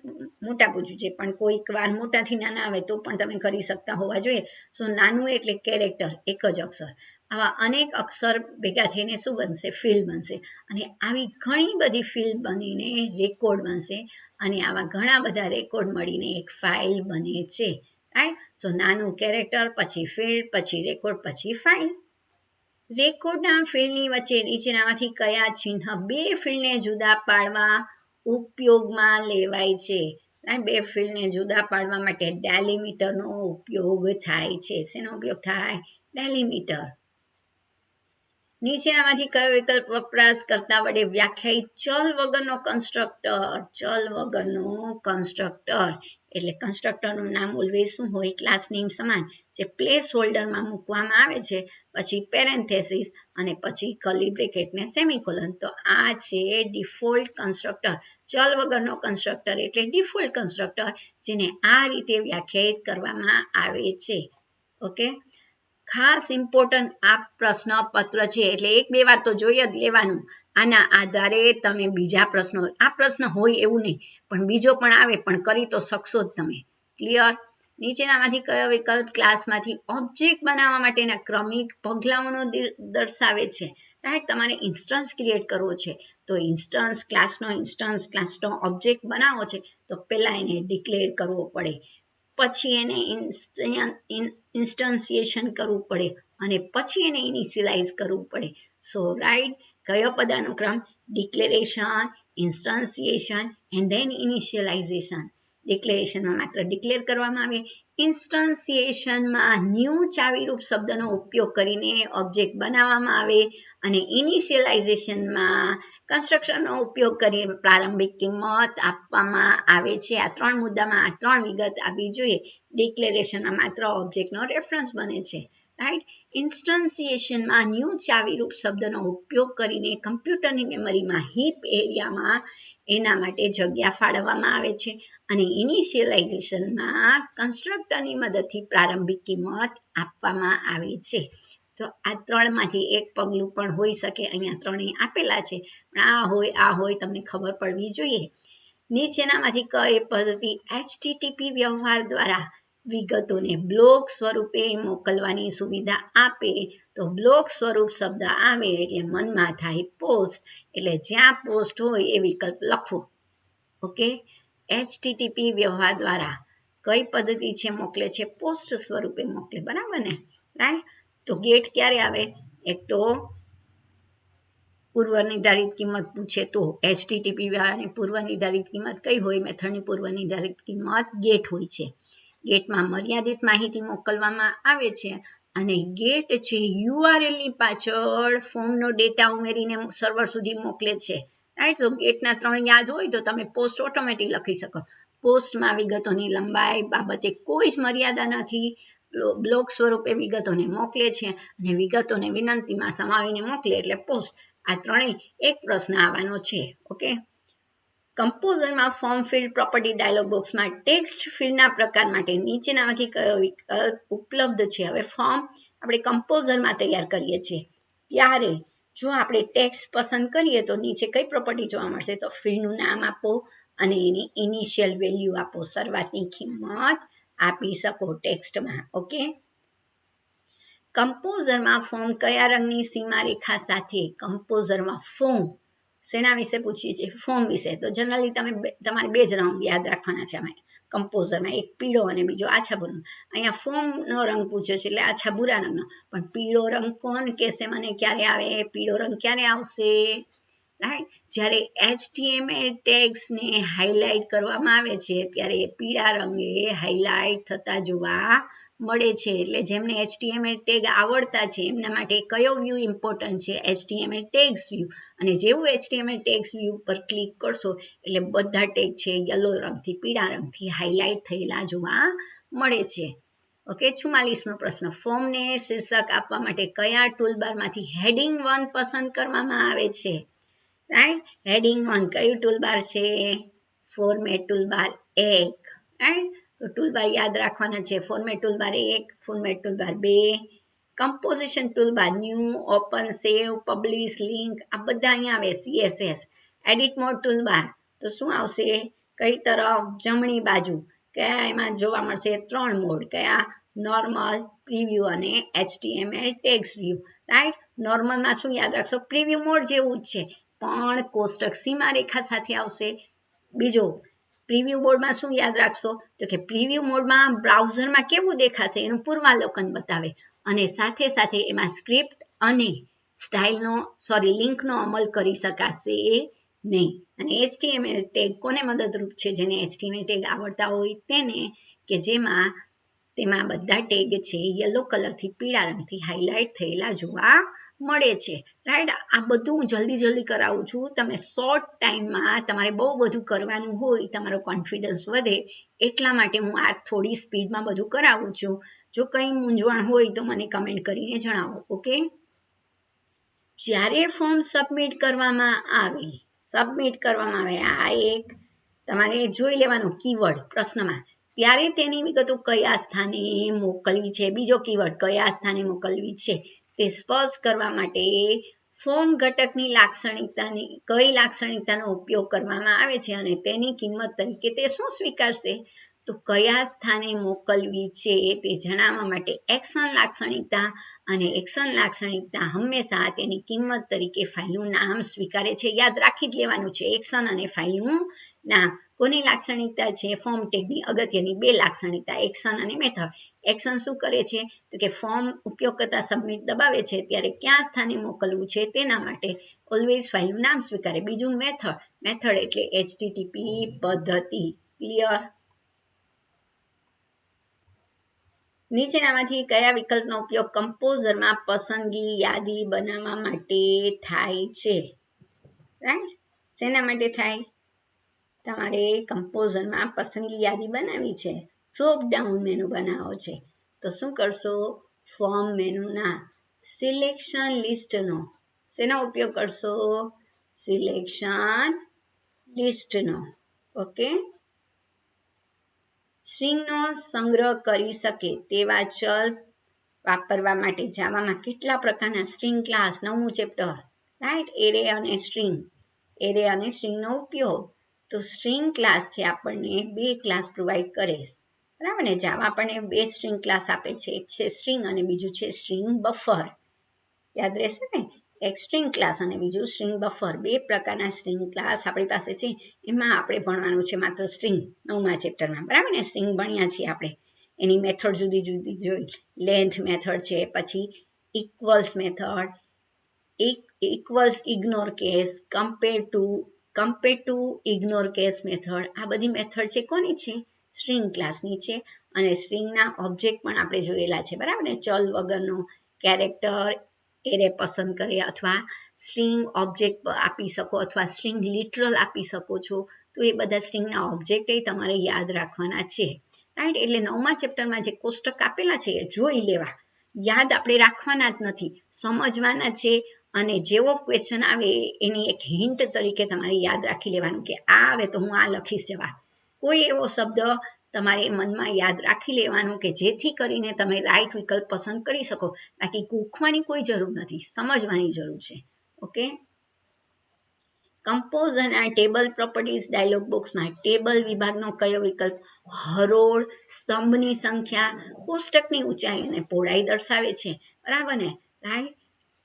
મોટા પૂછ્યું છે, પણ કોઈક વાર મોટાથી નાના આવે તો પણ તમે કરી શકતા હોવા જોઈએ. સો નાનું એટલે કેરેક્ટર, એક જ અક્ષર. આવા અનેક અક્ષર ભેગા થઈને શું બનશે? ફિલ્ડ બનશે. અને આવી ઘણી બધી ફિલ્ડ બનીને રેકોર્ડ બનશે, અને આવા ઘણા બધા રેકોર્ડ મળીને એક ફાઇલ બને છે. રાઈટ? સો નાનું કેરેક્ટર, પછી ફિલ્ડ, પછી રેકોર્ડ, પછી ફાઇલ. રેકોર્ડના ફિલ્ડની વચ્ચે નીચેનામાંથી કયા ચિહ્ન બે ફિલ્ડને જુદા પાડવા ઉપયોગમાં લેવાય છે? બે ફિલ્ડને જુદા પાડવા માટે ડેલિમીટરનો ઉપયોગ થાય છે. શેનો ઉપયોગ થાય? ડેલિમીટર. નીચેનામાંથી કયો વિકલ્પ વપરાશકર્તા વડે વ્યાખ્યાયિત ચલ વગરનો કન્સ્ટ્રક્ટર? ચલ વગરનો કન્સ્ટ્રક્ટર એટલે કન્સ્ટ્રક્ટરનું નામ ઓલવેઝ શું હોય? ક્લાસ નેમ સમાન, જે પ્લેસ હોલ્ડરમાં મૂકવામાં આવે છે, પછી પેરેન્થેસિસ અને પછી કર્લી બ્રેકેટ ને સેમિકોલન. તો આ છે ડિફોલ્ટ કન્સ્ટ્રક્ટર. ચલ વગરનો કન્સ્ટ્રક્ટર એટલે ડિફોલ્ટ કન્સ્ટ્રક્ટર, જેને આ રીતે વ્યાખ્યાયિત કરવામાં આવે છે. ઓકે? ખાસ ઇમ્પોર્ટન્ટ આ પ્રશ્નપત્ર છે એટલે એક બે વાર તો જોઈ જ લેવાનું. આના આધારે તમે બીજા પ્રશ્નો, આ પ્રશ્ન હોય એવું નહીં, પણ બીજો પણ આવે પણ કરી તો શકશો જ તમે. ક્લિયર? નીચેનામાંથી કયો વિકલ્પ ક્લાસમાંથી ઓબ્જેક્ટ બનાવવા માટેના ક્રમિક પગલાઓનો દર્શાવે છે? રાઈટ? તમારે ઇન્સ્ટન્સ ક્રિએટ કરવો છે તો ક્લાસનો ઓબ્જેક્ટ બનાવવો છે તો પહેલા એને ડિક્લેર કરવો પડે, પછી એને ઇન્સ્ટન્સિએશન કરવું પડે, અને પછી એને ઇનિશિયલાઇઝ કરવું પડે. So right? કયો પદાનુક્રમ? Declaration, instantiation and then initialization. ડિક્લેરેશનમાં માત્ર ડિક્લેર કરવામાં આવે, ઇન્સ્ટન્સિએશનમાં ન્યૂ ચાવીરૂપ શબ્દનો ઉપયોગ કરીને ઓબ્જેક્ટ બનાવવામાં આવે, અને ઇનિશિયલાઇઝેશનમાં કન્સ્ટ્રક્શનનો ઉપયોગ કરીને પ્રારંભિક કિંમત આપવામાં આવે છે. આ ત્રણ મુદ્દામાં આ ત્રણ વિગત આપવી જોઈએ. ડિક્લેરેશનમાં માત્ર ઓબ્જેક્ટનો રેફરન્સ બને છે. રાઈટ? ઇન્સ્ટન્સિએશનમાં ન્યૂ ચાવીરૂપ શબ્દનો ઉપયોગ કરીને કમ્પ્યુટરની મેમરીમાં હીપ એરિયામાં એના માટે જગ્યા ફાળવવામાં આવે છે, અને ઇનિશિયલાઇઝેશનમાં કન્સ્ટ્રક્ટરની મદદથી પ્રારંભિક કિંમત આપવામાં આવે છે. તો આ ત્રણમાંથી એક પગલું પણ હોઈ શકે. અહીંયા ત્રણેય આપેલા છે, પણ આ હોય તમને ખબર પડવી જોઈએ. નીચેનામાંથી કઈ પદ્ધતિ HTTP વ્યવહાર દ્વારા વિગતોને બ્લોક સ્વરૂપે મોકલવાની સુવિધા આપે? તો બ્લોક સ્વરૂપ શબ્દ આવે એટલે મનમાં થાય પોસ્ટ, એટલે જ્યાં પોસ્ટ હોય એ વિકલ્પ લખવો. ઓકે? HTTP વ્યવહાર દ્વારા કઈ પદ્ધતિ છે મોકલે છે? પોસ્ટ સ્વરૂપે મોકલે. બરાબર ને? રાઈટ? તો ગેટ ક્યારે આવે? એક તો પૂર્વ નિર્ધારિત કિંમત પૂછે તો HTTP વ્યવહારની પૂર્વ નિર્ધારિત કિંમત કઈ હોય? મેથડની પૂર્વ નિર્ધારિત કિંમત ગેટ હોય છે. ગેટમાં મર્યાદિત માહિતી મોકલવામાં આવે છે અને ગેટ છે URL ની પાછળ ફોર્મનો ડેટા ઉમેરીને સર્વર સુધી મોકલે છે, રાઈટ. તો ગેટના 3 યાદ હોય તો તમે પોસ્ટ ઓટોમેટિક લખી શકો. પોસ્ટમાં વિગતોની લંબાઈ બાબતે કોઈ જ મર્યાદા નથી, બ્લોક સ્વરૂપે વિગતોને મોકલે છે અને વિગતોને વિનંતીમાં સમાવીને મોકલે એટલે પોસ્ટ. આ ત્રણેય એક પ્રશ્ન આવવાનો છે. ઓકે. કમ્પોઝરમાં ફોર્મ ફિલ્ડ પ્રોપર્ટી ડાયલોગ બોક્સમાં ટેક્સ્ટ ફિલ્ડના પ્રકાર માટે નીચેનામાંથી કયો વિકલ્પ ઉપલબ્ધ છે? હવે ફોર્મ આપણે કમ્પોઝરમાં તૈયાર કરીએ છીએ ત્યારે જો આપણે ટેક્સ્ટ પસંદ કરીએ તો નીચે કઈ પ્રોપર્ટી જોવા મળશે? તો ફિલ્ડનું નામ આપો અને એની ઇનિશિયલ વેલ્યુ આપો, શરૂઆતની કિંમત આપી શકો ટેક્સ્ટમાં. ઓકે. કમ્પોઝરમાં ફોર્મ કયા રંગની સીમારેખા સાથે? કમ્પોઝરમાં ફોર્મ શેના વિશે પૂછીએ છીએ? ફોર્મ વિશે. તો જનરલી તમારે બે જ રંગ યાદ રાખવાના છે આમાં કમ્પોઝરમાં, એક પીળો અને બીજો આછા ભૂરો. અહીંયા ફોર્મનો રંગ પૂછ્યો છે એટલે આછા ભૂરા રંગનો, પણ પીળો રંગ કોણ કહેશે મને ક્યારે આવે? પીળો રંગ ક્યારે આવશે? રાઈટ. જ્યારે HTML ટેગ્સને હાઇલાઇટ કરવામાં આવે છે ત્યારે પીળા રંગે હાઇલાઇટ થતા જોવા મળે છે. એટલે જેમને HTML ટેગ આવડતા છે એમના માટે કયો વ્યૂ ઇમ્પોર્ટન્ટ છે? HTML tags view. અને જેવું HTML ટેગ્સ વ્યૂ પર ક્લિક કરશો એટલે બધા ટેગ છે યલો રંગથી, પીળા રંગથી હાઇલાઇટ થયેલા જોવા મળે છે. ઓકે. 44મો પ્રશ્ન. ફોર્મને શીર્ષક આપવા માટે કયા ટૂલબારમાંથી હેડિંગ 1 પસંદ કરવામાં આવે છે? રાઈટ. હેડિંગ 1 કયું ટૂલબાર છે? Format toolbar 1. રાઈટ. તો ટૂલબાર યાદ રાખવાના છે. Format toolbar 1, format toolbar 2, composition toolbar new, open, save, publish, link આ બધા અહીંયા આવે. CSS. એડિટ મોડ ટૂલબાર તો શું આવશે? કઈ તરફ? જમણી બાજુ. કયા એમાં જોવા મળશે? 3 મોડ. કયા? નોર્મલ, પ્રીવ્યુ અને HTML ટેગ્સ વ્યૂ. રાઈટ. નોર્મલમાં શું યાદ રાખશો? પ્રીવ્યુ મોડ જેવું જ છે પણ કોષ્ટક સીમારેખા સાથે આવશે. બીજો પ્રીવ્યુ મોડમાં શું યાદ રાખશો? તો કે પ્રીવ્યુ મોડમાં બ્રાઉઝરમાં કેવું દેખાશે એનું પૂર્વાવલોકન બતાવે અને સાથે સાથે એમાં સ્ક્રિપ્ટ અને લિંકનો અમલ કરી શકાશે નહીં. અને HTML ટેગ કોને મદદરૂપ છે? જેને HTML ટેગ આવડતા હોય તેને, કે તેમાં બધા ટેગ છે યલો કલરથી પીળા રંગથી હાઇલાઇટ થયેલા જોવા મળે છે. રાઈટ. આ બધું હું જલ્દી કરાવું છું. તમે શોર્ટ ટાઈમમાં તમારે બહુ બધું કરવાનું હોય, તમારો કોન્ફિડન્સ વધે એટલા માટે હું આ થોડી સ્પીડમાં બધું કરાવું છું. જો કંઈ મૂંઝવણ હોય તો મને કમેન્ટ કરીને જણાવો. ઓકે. જ્યારે ફોર્મ સબમિટ કરવામાં આવે આ એક તમારે જોઈ લેવાનું કીવર્ડ પ્રશ્નમાં, ત્યારે તેની વિગતો કયા સ્થાને મોકલવી છે? બીજો કીવર્ડ કયા સ્થાને મોકલવી છે તે સ્પષ્ટ કરવા માટે ફોર્મ ઘટકની કઈ લાક્ષણિકતાનો ઉપયોગ કરવામાં આવે છે અને તેની કિંમત તરીકે તે શું સ્વીકારશે? તો કયા સ્થાને મોકલવી છે તે જણાવવા માટે એક્શન લાક્ષણિકતા, અને એક્શન લાક્ષણિકતા હંમેશા તેની કિંમત તરીકે ફાઇલનું નામ સ્વીકારે છે. યાદ રાખી જ લેવાનું છે એક્શન અને ફાઇલનું નામ. કોની લાક્ષણિકતા છે? ફોર્મ ટેગની અગત્યની 2 લાક્ષણિકતા, એક્શન અને મેથડ. એક્શન શું કરે છે? તો કે ફોર્મ ઉપયોગ કરતા સબમિટ દબાવે છે ત્યારે ક્યાં સ્થાને મોકલવું છે તેના માટે ઓલવેઝ ફાઇલનું નામ સ્વીકારે. બીજું મેથડ એટલે HTTP પદ્ધતિ. ક્લિયર? નીચેનામાંથી કયા વિકલ્પનો ઉપયોગ કમ્પોઝરમાં પસંદગી યાદી બનાવવા માટે થાય છે? રાઈટ. શેના માટે થાય? તમારે કમ્પોઝરમાં પસંદગી યાદી બનાવી છે, ડ્રોપ ડાઉન મેનુ બનાવો છે, તો શું કરશો? ફોર્મ મેનુના સિલેક્શન લિસ્ટનો શેનો ઉપયોગ કરશો? સિલેક્શન લિસ્ટનો. ઓકે. સ્ટ્રિંગનો સંગ્રહ કરી શકે તેવા ચલ વાપરવા માટે જાવામાં કેટલા પ્રકારના સ્ટ્રિંગ ક્લાસ? 9મું ચેપ્ટર. રાઈટ. એરે અને સ્ટ્રિંગનો ઉપયોગ. તો સ્ટ્રિંગ ક્લાસ છે આપણને 2 ક્લાસ પ્રોવાઈડ કરે. બરાબર ને? જાવા આપણને 2 સ્ટ્રિંગ ક્લાસ આપે છે, એક છે સ્ટ્રિંગ અને બીજું છે સ્ટ્રિંગ બફર. યાદ રહેશે ને? એક સ્ટ્રિંગ ક્લાસ અને બીજું સ્ટ્રિંગ બફર. 2 પ્રકારના સ્ટ્રિંગ ક્લાસ આપણી પાસે છે. એમાં આપણે ભણવાનું છે માત્ર સ્ટ્રિંગ 9મા ચેપ્ટરમાં. બરાબર ને? સ્ટ્રિંગ ભણ્યા છીએ આપણે. એની મેથડ જુદી જોઈ. લેન્થ મેથડ છે, પછી equals method, equals ignore case, compare to ignore case method. આ બધી મેથડ છે કોની છે? સ્ટ્રિંગ ક્લાસની છે અને સ્ટ્રિંગના ઓબ્જેક્ટ પણ આપણે જોયેલા છે, બરાબર ને? ચલ વગરનો કેરેક્ટર એરે પસંદ કરે અથવા સ્ટ્રિંગ ઓબ્જેક્ટ આપી શકો અથવા સ્ટ્રિંગ લિટરલ આપી શકો છો, તો એ બધા સ્ટ્રિંગના ઓબ્જેક્ટ એ તમારે યાદ રાખવાના છે, રાઈટ? એટલે 9મા ચેપ્ટરમાં જે કોષ્ટક આપેલા છે એ જોઈ લેવા, યાદ આપણે રાખવાના જ નથી, સમજવાના છે. અને જેવો ક્વેશ્ચન આવે એની એક હિન્ટ તરીકે તમારે યાદ રાખી લેવાનું કે આ આવે તો હું આ લખીશ જવાબ. કોઈ એવો શબ્દ તમારે મનમાં યાદ રાખી લેવાનું કે જેથી કરીને તમે રાઈટ વિકલ્પ પસંદ કરી શકો. બાકી ગોખવાની કોઈ જરૂર નથી, સમજવાની જરૂર છે. ઓકે, કમ્પોઝ અને ટેબલ પ્રોપર્ટીઝ ડાયલોગ બોક્સમાં ટેબલ વિભાગનો કયો વિકલ્પ? હરોળ, સ્તંભની સંખ્યા, કોષ્ટકની ઊંચાઈ અને પહોળાઈ દર્શાવે છે, બરાબર ને? Right.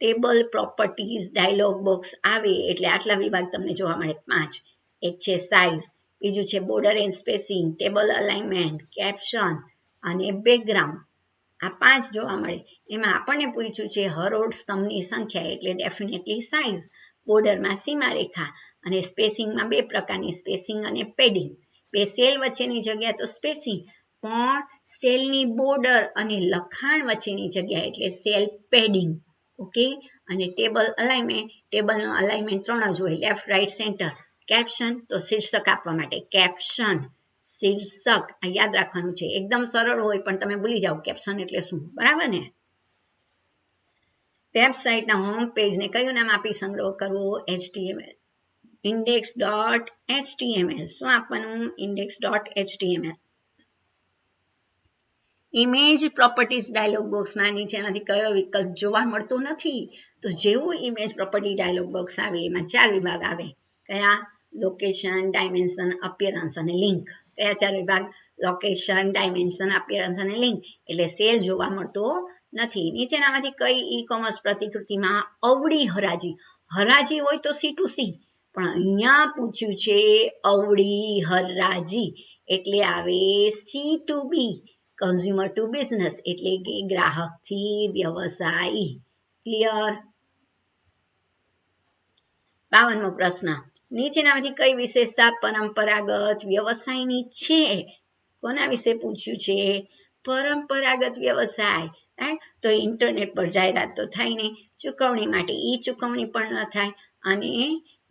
Table properties dialog box આવે એટલે આટલા વિભાગ તમને જોવા મળે 5. એક છે સાઇઝ, બીજું છે border and spacing, table alignment, caption અને બેકગ્રાઉન્ડ. આ 5 જોવા મળે. એમાં આપણને પૂછ્યું છે હરોળ, સ્તંભની સંખ્યા એટલે ડેફિનેટલી સાઇઝ, બોર્ડરમાં સીમારેખા અને સ્પેસિંગમાં 2 પ્રકારની, સ્પેસિંગ અને પેડિંગ. 2 સેલ વચ્ચેની જગ્યા તો સ્પેસિંગ, પણ સેલની બોર્ડર અને લખાણ વચ્ચેની જગ્યા એટલે સેલ પેડિંગ. ઓકે, અને ટેબલ અલાઇનમેન્ટ, ટેબલનો અલાઇનમેન્ટ 3 જ હોય, લેફ્ટ, રાઈટ, સેન્ટર. કેપ્શન તો શીર્ષક આપવા માટે, કેપ્શન શીર્ષક આ યાદ રાખવાનું છે. એકદમ સરળ હોય પણ તમે ભૂલી જાઓ કેપ્શન એટલે શું, બરાબર ને? વેબસાઇટના હોમ પેજને કયું નામ આપી સંગ્રહ કરવો? HTML, index.html. શું આપવાનું? index.html. ઇમેજ પ્રોપર્ટીઝ ડાયલોગ બોક્સમાં નીચેનાથી કયો વિકલ્પ જોવા મળતો નથી? તો જેવું ઇમેજ પ્રોપર્ટી ડાયલોગ બોક્સ આવે એમાં 4 વિભાગ આવે. કયા? લોકેશન, ડાયમેન્શન, અપિયરન્સ અને લિંક. કયા 4 વિભાગ? લોકેશન, ડાયમેન્શન, અપિયરન્સ અને લિંક. એટલે સેલ જોવા મળતો નથી. નીચેનામાંથી કઈ ઈ કોમર્સ પ્રતિકૃતિમાં અવળી હરાજી? હરાજી હોય તો C2C, પણ અહીંયા પૂછ્યું છે અવળી હરાજી એટલે આવે C2B, કન્ઝ્યુમર ટુ બિઝનેસ એટલે કે ગ્રાહકથી વ્યવસાય. ક્લિયર? 52મો પ્રશ્ન, નીચેનામાંથી કઈ વિશેષતા પરંપરાગત વ્યવસાયની છે? કોના વિશે પૂછ્યું છે? પરંપરાગત વ્યવસાય, રાઈટ? તો ઇન્ટરનેટ પર જાહેરાત તો થાય નહીં, ચૂકવણી માટે ઈ ચૂકવણી પણ ન થાય અને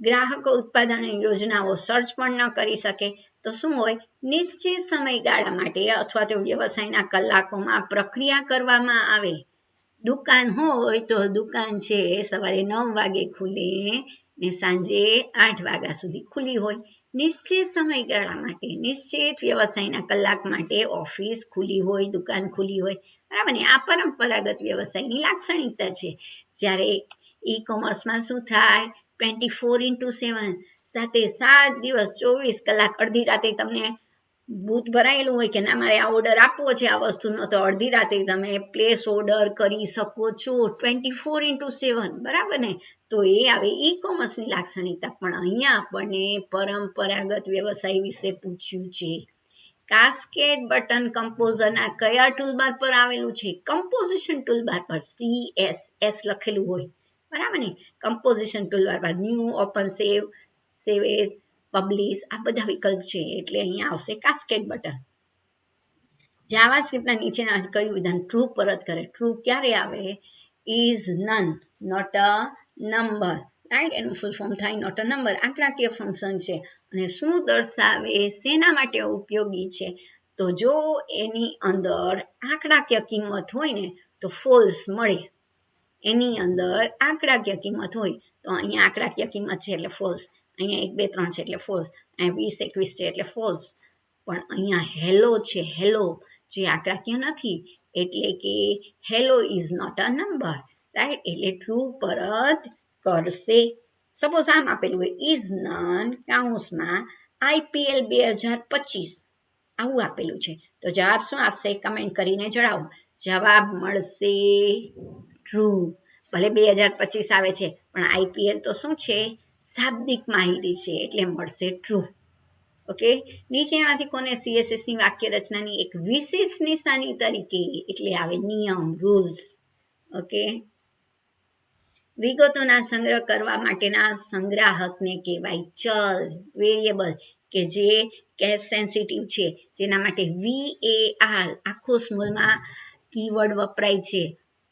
ગ્રાહકો ઉત્પાદન યોજનાઓ સર્ચ પણ ન કરી શકે. તો શું હોય? નિશ્ચિત સમયગાળા માટે અથવા તો વ્યવસાયના કલાકોમાં પ્રક્રિયા કરવામાં આવે. દુકાન હોય તો દુકાન છે સવારે 9 વાગે ખુલે ને સાંજે 8 વાગ્યા સુધી ખુલ્લી હોય. નિશ્ચિત સમયગાળા માટે, નિશ્ચિત વ્યવસાયના કલાક માટે ઓફિસ ખુલ્લી હોય, દુકાન ખુલ્લી હોય, બરાબર ને? આ પરંપરાગત વ્યવસાયની લાક્ષણિકતા છે. જ્યારે ઈ કોમર્સમાં શું થાય? 24x7, 7 દિવસ 24 કલાક. અડધી રાતે તમને બૂથ ભરાયેલું હોય કે ના મારે આ ઓર્ડર આપવો છે આ વસ્તુનો, તો અડધી રાતે તમે પ્લેસ ઓર્ડર કરી શકો છો 24x7, બરાબર ને? તો એ આવે ઈ કોમર્સની લાક્ષણિકતા. પણ અહીંયા આપણને પરંપરાગત વ્યવસાય વિશે પૂછ્યું છે. કાસ્કેડ બટન કમ્પોઝરના કયા ટૂલબાર પર આવેલું છે? કમ્પોઝિશન ટૂલબાર પર, CSS લખેલું હોય, બરાબર ને? કમ્પોઝિશન ટૂલબાર પર ન્યૂ, ઓપન, સેવ, સેવ એઝ, પબ્લિશ આ બધા વિકલ્પ છે એટલે અહીંયા આવશે કાસ્કેડ બટન. જાવાસ્ક્રિપ્ટના નીચેના કયું વિધાન ટ્રુ પરત કરે? ટ્રુ ક્યારે આવે? Is NaN not a number, right? એનું ફૂલ ફોર્મ થાય નોટ અ નંબર. આંકડાકીય ફંક્શન છે અને શું દર્શાવે? શેના માટે ઉપયોગી છે? તો જો એની અંદર આંકડાકીય કિંમત હોય ને તો ફોલ્સ મળે. એની અંદર આંકડાકીય કિંમત હોય તો અહીંયા આંકડાકીય કિંમત છે એટલે ફોલ્સ, અહીંયા 1 2 3 છે એટલે ફોલ્સ, અહીંયા 20 21 છે એટલે ફોલ્સ. પણ અહીંયા હેલો છે, હેલો જે આંકડાકીય નથી એટલે કે hello is not a number, right? એટલે ટ્રુ પરત કરશે. સપોઝ આમ આપેલું હોય ઇઝ નન કૌંસમાં IPL 2025 આવું આપેલું છે તો જવાબ શું આપશે? કમેન્ટ કરીને જણાવો. જવાબ મળશે ટ્રુ. ભલે 2025 આવે છે પણ IPL તો શું છે? શાબ્દિક માહિતી છે એટલે મળશે ટ્રુ. ઓકે, નીચેમાંથી કોને CSS ની વાક્ય રચનાની એક વિશેષ નિશાની તરીકે એટલે આવે નિયમ, રૂલ્સ. ઓકે, વિગતોના સંગ્રહ કરવા માટેના સંગ્રાહકને કહેવાય ચલ, વેરિયેબલ. કે જે કેસ સેન્સિટિવ છે, જેના માટે VAR આખો સ્મોલમાં કીવર્ડ વપરાય છે,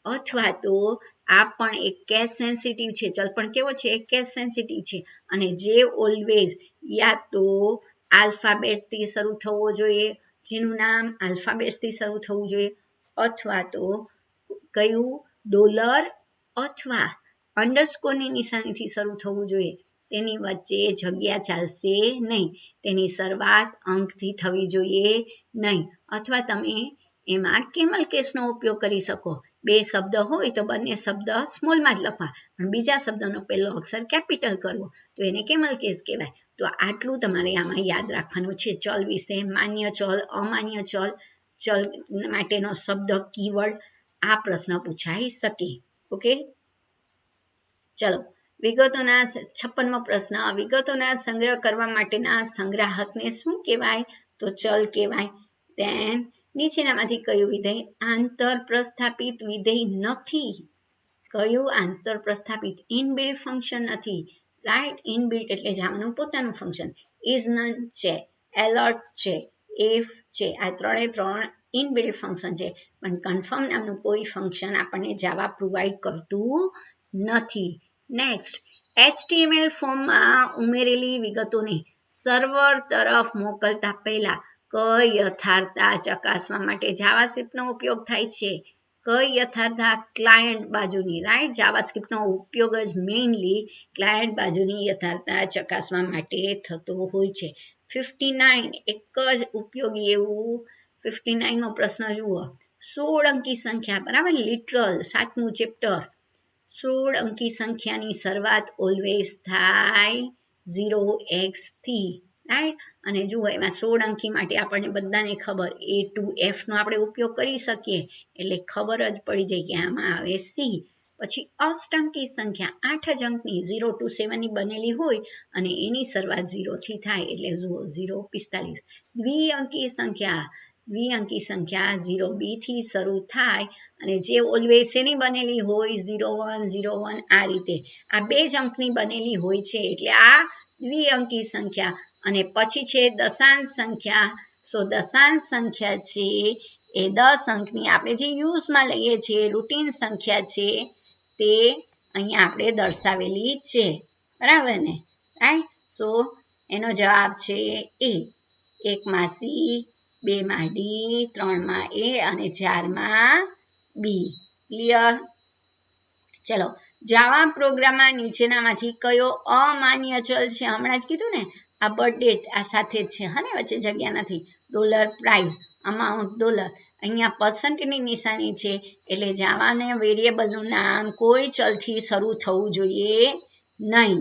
અથવા તો આ પણ એક કેસ સેન્સિટિવ છે, ચલ પણ કેવો છે, કેસ સેન્સિટિવ છે, અને જે ઓલવેઝ યા તો આલ્ફાબેટથી શરૂ થવો જોઈએ, જેનું નામ આલ્ફાબેટથી શરૂ થવું જોઈએ, અથવા તો કયું ડોલર અથવા અંડરસ્કોરની નિશાનીથી શરૂ થવું જોઈએ, તેની વચ્ચે જગ્યા ચાલશે નહીં, તેની શરૂઆત અંકથી થવી જોઈએ નહીં, અથવા તમે એમાં કેમલ કેસનો ઉપયોગ કરી શકો. બે શબ્દ હોય તો બંને શબ્દ સ્મોલમાં જ લખવા, પણ બીજા શબ્દનો પહેલો અક્ષર કેપિટલ કરવો, તો એને કેમલ કેસ કહેવાય. તો આટલું તમારે આમાં યાદ રાખવાનું છે ચલ વિશે, માન્ય ચલ, અમાન્ય ચલ, ચલ માટેનો શબ્દ કીવર્ડ, આ પ્રશ્ન પૂછાઈ શકે. ઓકે, ચલો વિગતોના 56મો પ્રશ્ન, વિગતોના સંગ્રહ કરવા માટેના સંગ્રાહકને શું કહેવાય? તો ચલ કહેવાય. ધેન નીચેનામાંથી કયું વિધેય આંતર પ્રસ્થાપિત વિધેય નથી? કયું આંતર પ્રસ્થાપિત? ઇનબિલ્ટ ફંક્શન નથી, રાઈટ? ઇનબિલ્ટ એટલે જાવાનું પોતાનું ફંક્શન. ઇઝ નન છે, એલર્ટ છે, ઇફ છે, આ ત્રણ ઇનબિલ્ટ ફંક્શન છે, પણ કન્ફર્મ નામનું કોઈ ફંક્શન આપણને જાવા પ્રોવાઈડ કરતું નથી. નેક્સ્ટ, HTML ફોર્મમાં ઉમેરેલી વિગતોને સર્વર તરફ મોકલતા પહેલા કઈ યથાર્થતા ચકાસવા માટે જાવાસ્ક્રિપ્ટનો ઉપયોગ થાય છે? કઈ યથાર્થતા? ક્લાયન્ટ બાજુની, રાઈટ? જાવાસ્ક્રિપ્ટનો ઉપયોગ જ મેઇનલી ક્લાયન્ટ બાજુની યથાર્થતા ચકાસવા માટે થતો હોય છે. 59 એક જ ઉપયોગી એવું 59મો પ્રશ્ન જુઓ. 16 અંકી સંખ્યા, બરાબર? Literal 7મું chapter. 16 અંકી સંખ્યાની શરૂઆત ઓલવેઝ થાય 0x થી, રાઈટ? અને જુઓ એમાં 16 અંકી માટે આપણને બધાને ખબર A to F નો આપણે ઉપયોગ કરી શકીએ, એટલે ખબર જ પડી જાય કે આમાં આવે C. પછી અષ્ટંકી સંખ્યા 8 જ અંકની 0 to 7 ની બનેલી હોય અને એની શરૂઆત 0 થી થાય, એટલે જુઓ 0 45. દ્વિઅંકી સંખ્યા 0B થી શરૂ થાય અને જે ઓલવેઝ એની બનેલી હોય 01 01, આ રીતે આ 2 જ અંકની બનેલી હોય છે, એટલે આ દ્વિઅંકી સંખ્યા. અને પછી છે દશાંશ સંખ્યા. દશાંશ સંખ્યા છે એ 10 અંકની આપણે જે યુઝમાં લઈએ છીએ, રૂટીન સંખ્યા છે, તે અહીંયા આપણે દર્શાવેલી છે, બરાબર ને? રાઈટ? એનો જવાબ છે A. 1 માં C, 2 માં D, 3 માં A અને 4 માં B. ક્લિયર? ચલો, જાવા પ્રોગ્રામમાં નીચેનામાંથી કયો અમાન્ય ચલ છે? હમણાં જ કીધું ને, આ બર્થ ડેટ આ સાથે જ છે, હા, વચ્ચે જગ્યા નથી. ડોલર પ્રાઇસ, અમાઉન્ટ ડોલર, અહીંયા પર્સન્ટની નિશાની છે, એટલે જાવાને વેરિયેબલનું નામ કોઈ ચલથી શરૂ થવું જોઈએ નહીં.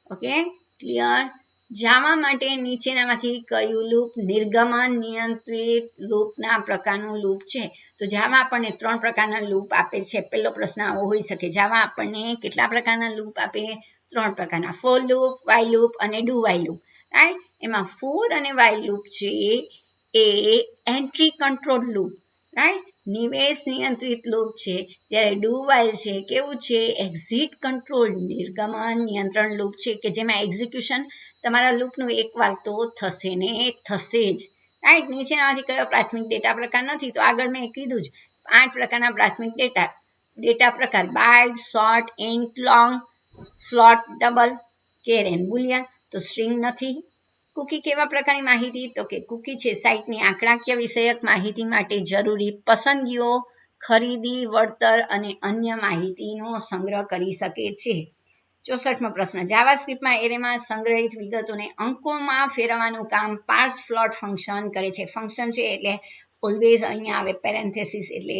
Okay, clear? જાવા માટે નીચેનામાંથી કયું લૂપ નિર્ગમન નિયંત્રિત લૂપના પ્રકારનું લૂપ છે? તો જાવા આપણને 3 પ્રકારના લૂપ આપે છે. પહેલો પ્રશ્ન આવો હોઈ શકે, જાવા આપણને કેટલા પ્રકારના લૂપ આપે? 3 પ્રકારના, ફોર લૂપ, વાઇલ લૂપ અને ડુ વાઇલ લૂપ, રાઈટ? એમાં ફોર અને વાઇલ લૂપ છે એ એન્ટ્રી કંટ્રોલ લૂપ, રાઈટ? નિવેશ નિયંત્રિત લૂપ છે, જ્યારે ડુ વાઇલ છે કેવું છે? એક્ઝિટ કંટ્રોલ નિર્ગમન નિયંત્રણ લૂપ છે, કે જેમાં એક્ઝિક્યુશન તમારા લૂપનું એકવાર તો થશે ને થશે જ, રાઈટ? નીચેનામાંથી કયો પ્રાથમિક ડેટા પ્રકાર નથી? તો આગળ મેં કીધું જ 8 પ્રકારના પ્રાથમિક ડેટા પ્રકાર: byte, short, int, long, float, double, char and boolean. તો સ્ટ્રિંગ નથી. કૂકી કેવા પ્રકારની માહિતી? તો કે કૂકી છે સાઇટની આંકડાકીય વિષયક માહિતી માટે જરૂરી પસંદગીઓ, ખરીદી, વળતર અને અન્ય માહિતીનો સંગ્રહ કરી શકે છે. 64મો પ્રશ્ન, જાવાસ્ક્રિપ્ટમાં એરેમાં સંગ્રહિત વિગતોને અંકોમાં ફેરવવાનું કામ પાર્સ ફ્લોટ ફંક્શન કરે છે. ફંક્શન છે એટલે ઓલવેઝ અહીંયા આવે પેરેન્થેસિસ, એટલે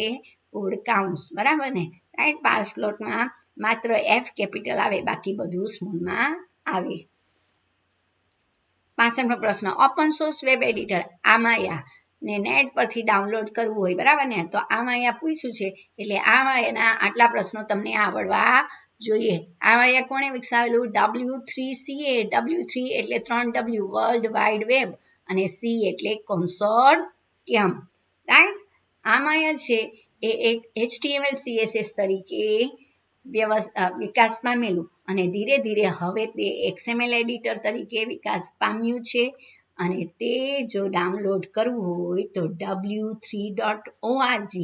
કોડ કાઉન્સ, બરાબર ને? રાઈટ? પાર્સ ફ્લોટમાં માત્ર F કેપિટલ આવે, બાકી બધું સ્મોલમાં આવે. 65મો પ્રશ્ન, ઓપન સોર્સ વેબ એડિટર આમાયા ને નેટ પરથી ડાઉનલોડ કરવું હોય, બરાબર ને? તો આમાયા પૂછ્યું છે, એટલે આમાયાના આટલા પ્રશ્નો તમને આવડવા જોઈએ. આમાયા કોણે વિકસાવેલું? W3CA. W3 એટલે 3W, વર્લ્ડ વાઇડ વેબ, અને C એટલે કોન્સોર્ટિયમ, રાઈટ? આમાયા છે એ એક HTML CSS તરીકે વિકાસ પામેલું અને ધીરે ધીરે હવે તે XML એડિટર તરીકે વિકાસ પામ્યું છે. અને તે જો ડાઉનલોડ કરવું હોય તો w3.org